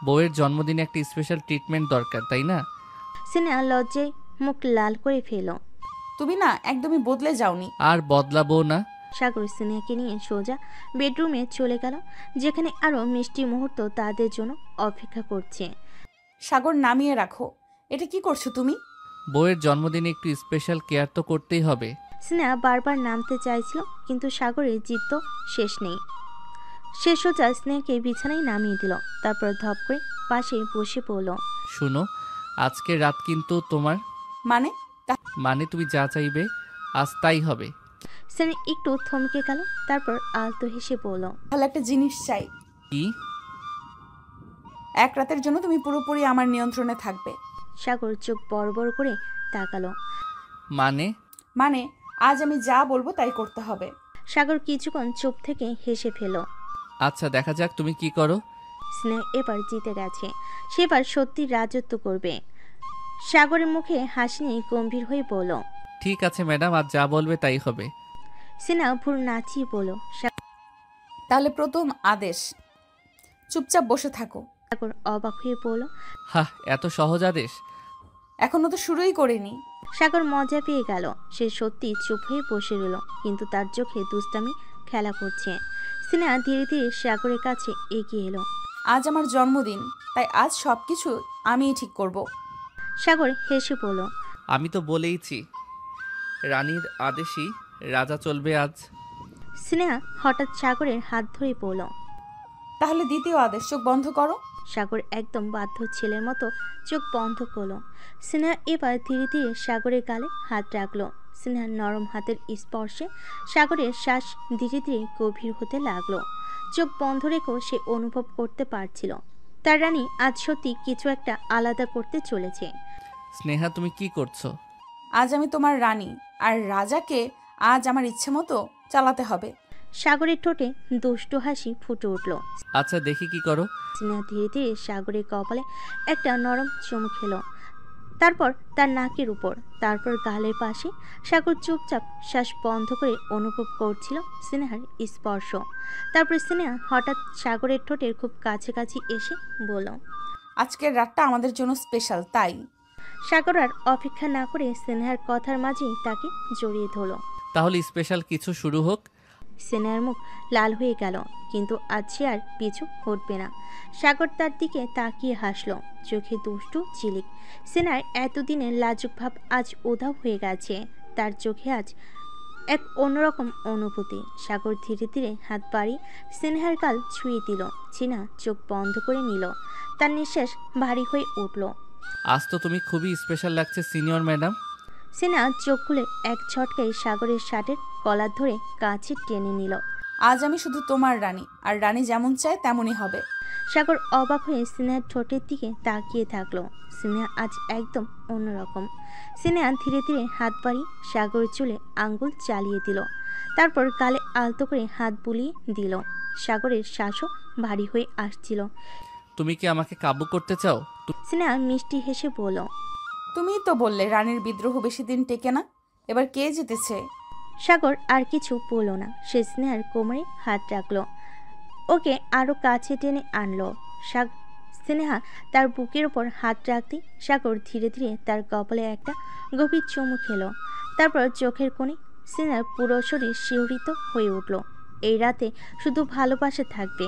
[SPEAKER 3] বউয়ের জন্মদিনে একটা স্পেশাল ট্রিটমেন্ট দরকার, তাই না?
[SPEAKER 1] স্নেহা লজ্জায় মুখ লাল করে ফেল।
[SPEAKER 2] তুমি না একদমই বদলে যাওনি।
[SPEAKER 3] আর বদলাবো না।
[SPEAKER 1] সাগর স্নেহাকে নিয়ে সোজা বেডরুমে চলে গেল, যেখানে আরো মিষ্টি মুহূর্ত তাদের জন্য অপেক্ষা করছে।
[SPEAKER 2] সাগর, নামিয়ে রাখো। এটা কি করছো তুমি?
[SPEAKER 3] বউয়ের জন্মদিনে একটু স্পেশাল কেয়ার তো করতেই হবে।
[SPEAKER 1] স্নেহা বারবার নামতে চাইছিল, কিন্তু সাগরের জিদ তো শেষ নেই। সে সোজা স্নেহাকে বিছানায় নামিয়ে দিল, তারপর ধপ করে পাশে বসে পড়ল।
[SPEAKER 3] শুনো, আজকের রাত কিন্তু তোমার।
[SPEAKER 2] মানে?
[SPEAKER 3] মানে তুমি যা চাইবে আজ তাই হবে।
[SPEAKER 1] স্নেহা একটু থমকে গেল, তারপর আলতো হেসে বলল,
[SPEAKER 2] ভালো একটা জিনিস চাই।
[SPEAKER 3] কি?
[SPEAKER 2] এক রাতের জন্য তুমি পুরোপুরি আমার নিয়ন্ত্রণে থাকবে।
[SPEAKER 1] সাগর চোখ বড় বড় করে তাকালো।
[SPEAKER 3] মানে?
[SPEAKER 2] মানে আজ আমি যা বলবো তাই করতে হবে।
[SPEAKER 1] সাগর কিছুক্ষণ চুপ থেকে হেসে ফেল।
[SPEAKER 3] আচ্ছা, দেখা যাক তুমি কি করো।
[SPEAKER 1] স্নেহা এবার জিতে গেছে, সেবার সত্যি রাজত্ব করবে। সাগরের মুখে হাসি নিয়ে গম্ভীর হয়ে বলল,
[SPEAKER 3] ঠিক আছে ম্যাডাম, আজ যা বলবে তাই হবে।
[SPEAKER 1] স্নেহা ভুর নাচিয়ে বলল,
[SPEAKER 2] তাহলে প্রথম আদেশ, চুপচাপ বসে থাকো।
[SPEAKER 1] সাগর অবাক হয়ে বলল,
[SPEAKER 3] হা, এত সহজ আদেশ?
[SPEAKER 2] এখনো তো শুরুই করিনি।
[SPEAKER 1] সাগর মজা পেয়ে গেল। সে সত্যি চুপ হয়ে বসে রইল, কিন্তু তার চোখে দুষ্টামি খেলা করছে। স্নেহা ধীরে ধীরে সাগরের কাছে এগিয়ে এলো।
[SPEAKER 2] আজ আমার জন্মদিন, তাই আজ সবকিছু আমিই ঠিক করব।
[SPEAKER 1] সাগর হেসে বলল,
[SPEAKER 3] আমি তো বলেইছি রানীর আদেশই রাজা চলবে আজ।
[SPEAKER 1] স্নেহা হঠাৎ সাগরের হাত ধরে বলল,
[SPEAKER 2] তাহলে দ্বিতীয় আদেশ, চোখ বন্ধ করো।
[SPEAKER 1] সাগর একদম বাধ্য ছেলের মতো চোখ বন্ধ করলো। স্নেহা এবার ধীরে ধীরে সাগরের গালে হাত রাখলো। স্নেহার নরম হাতের স্পর্শে সাগরের শ্বাস ধীরে ধীরে গভীর হতে লাগলো। চোখ বন্ধ রেখেও সে অনুভব করতে পারছিল তার রানী আজ সত্যি কিছু একটা আলাদা করতে চলেছে।
[SPEAKER 3] স্নেহা, তুমি কি করছো?
[SPEAKER 2] আজ আমি তোমার রানী, আর রাজাকে আজ আমার ইচ্ছে মতো চালাতে হবে।
[SPEAKER 1] সাগরের ঠোঁটে দুষ্টু হাসি ফুটে উঠল।
[SPEAKER 3] আচ্ছা, দেখি কি করো।
[SPEAKER 1] স্নেহা ধীরে ধীরে সাগরের কপালে একটা নরম চুমু খেলো, তারপর তার নাকের উপর, তারপর গালের পাশে। সাগর চুপচাপ শ্বাস বন্ধ করে অনুভব করছিল স্নেহার স্পর্শ। তারপর স্নেহা হঠাৎ সাগরের ঠোঁটের খুব কাছাকাছি এসে বলল,
[SPEAKER 2] আজকের রাতটা আমাদের জন্য স্পেশাল, তাই।
[SPEAKER 1] সাগর আর অপেক্ষা না করে স্নেহার কথার মাঝেই তাকে জড়িয়ে ধরল।
[SPEAKER 3] তাহলে স্পেশাল কিছু শুরু হোক।
[SPEAKER 1] স্নেহার মুখ লাল হয়ে গেল, কিন্তু আজ সে আর পিছু হটবে না। সাগর তার দিকে তাকিয়ে হাসল, চোখে দুষ্টু চিলিক। স্নেহার এতদিনের লাজুক ভাব আজ উধাও হয়ে গেছে। তার চোখে আজ এক অন্যরকম অনুভূতি। সাগর ধীরে ধীরে হাত বাড়িয়ে স্নেহার গাল ছুঁয়ে দিল। সিনহা চোখ বন্ধ করে নিল, তার নিঃশ্বাস ভারী হয়ে উঠল।
[SPEAKER 3] আজ তো তুমি খুবই স্পেশাল লাগছে সিনিয়র ম্যাডাম।
[SPEAKER 1] সিনহা চোখ খুলে এক ঝটকায় সাগরের শার্টের কলার ধরে কাছে টেনে নিল।
[SPEAKER 2] আজ আমি শুধু তোমার রানী, আর রানী যেমন চায় তেমনই হবে।
[SPEAKER 1] সাগর অবাক হয়ে স্নেহার ঠোঁটের দিকে তাকিয়ে থাকলো। স্নেহা আজ একদম অন্যরকম। স্নেহা ধীরে ধীরে হাত বাড়িয়ে সাগরের চুলে আঙ্গুল চালিয়ে দিল, তারপর গালে আলতো করে হাত বুলিয়ে দিল। সাগরের শ্বাসও ভারী হয়ে আসছিল।
[SPEAKER 3] তুমি কি আমাকে কাবু করতে চাও?
[SPEAKER 1] স্নেহা মিষ্টি হেসে বলল,
[SPEAKER 2] তুমিই তো বললে রানীর বিদ্রোহ বেশি দিন টেকে না। এবার কে জিতেছে?
[SPEAKER 1] সাগর আর কিছু বলল না, সে স্নেহার কোমরে হাত রাখলো, ওকে আরো কাছে টেনে আনলো। স্নেহা তার বুকের ওপর হাত রাখতে সাগর ধীরে ধীরে তার কপালে একটা গভীর চুমু খেলো। তারপর চোখের কোণে স্নেহার পুরো শরীর শিহরিত হয়ে উঠল। এই রাতে শুধু ভালোবাসা থাকবে।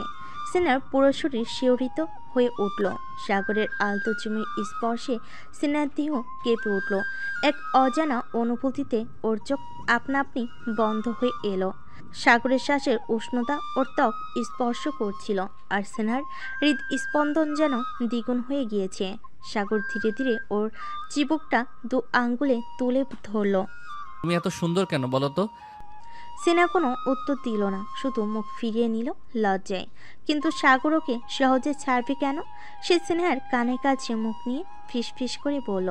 [SPEAKER 1] স্নেহার পুরো শরীর শিহরিত হয়ে উঠল। সাগরের আলতো চুমির স্পর্শে স্নেহার দেহ কেঁপে উঠল। এক অজানা অনুভূতিতে ওর চোখ আপনা আপনি বন্ধ হয়ে এলো। সাগরের শ্বাসের উষ্ণতা ওর ত্বক স্পর্শ করছিল, আর স্নেহার হৃদস্পন্দন যেন দ্বিগুণ হয়ে গিয়েছে। সাগর ধীরে ধীরে ওর চিবুকটা 2 আঙ্গুলে তুলে ধরল।
[SPEAKER 3] তুমি এত সুন্দর কেন বলো তো?
[SPEAKER 1] স্নেহা কোনো উত্তর দিল না, শুধু মুখ ফিরিয়ে নিল লজ্জায়। কিন্তু সাগর ওকে সহজে ছাড়বে কেন? সে স্নেহার কানের কাছে মুখ নিয়ে ফিসফিস করে বলল,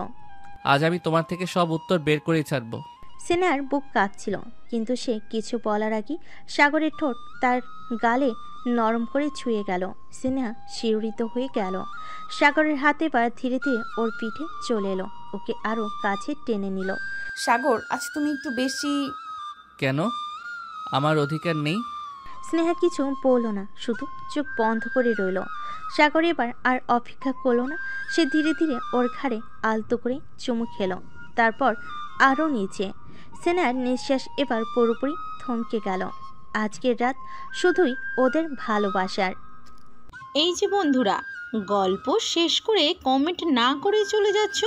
[SPEAKER 3] আজ আমি তোমার থেকে সব উত্তর বের করেই ছাড়বো।
[SPEAKER 1] স্নেহার বুক কাঁপছিল, কিন্তু সে কিছু বলার আগে সাগরের ঠোঁট তার গালে নরম করে ছুঁয়ে গেল। স্নেহা শিহরিত হয়ে গেল। সাগরের হাতে পা ধীরে ধীরে ওর পিঠে চলে এলো, ওকে আরো কাছে টেনে নিল।
[SPEAKER 2] সাগর, আজ তুমি একটু বেশি।
[SPEAKER 3] কেন? আমার অধিকার নেই?
[SPEAKER 1] স্নেহা কিছু বলল না, শুধু চোখ বন্ধ করে রইল। সাগর এবার আর অপেক্ষা করলো না, সে ধীরে ধীরে ওর ঘাড়ে আলতো করে চুমু খেলো, তারপর আরও নিচে। স্নেহার নিঃশ্বাস এবার পুরোপুরি থমকে গেল। আজকের রাত শুধুই ওদের ভালোবাসার।
[SPEAKER 7] এই যে বন্ধুরা, গল্প শেষ করে কমেন্ট না করে চলে যাচ্ছ,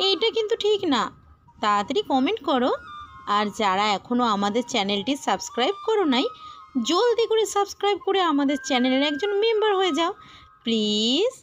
[SPEAKER 7] এইটা কিন্তু ঠিক না। তাড়াতাড়ি কমেন্ট করো। আর যারা এখনও আমাদের চ্যানেলটি সাবস্ক্রাইব করো নাই, জলদি করে সাবস্ক্রাইব করে আমাদের চ্যানেলের একজন মেম্বার হয়ে যাও প্লিজ।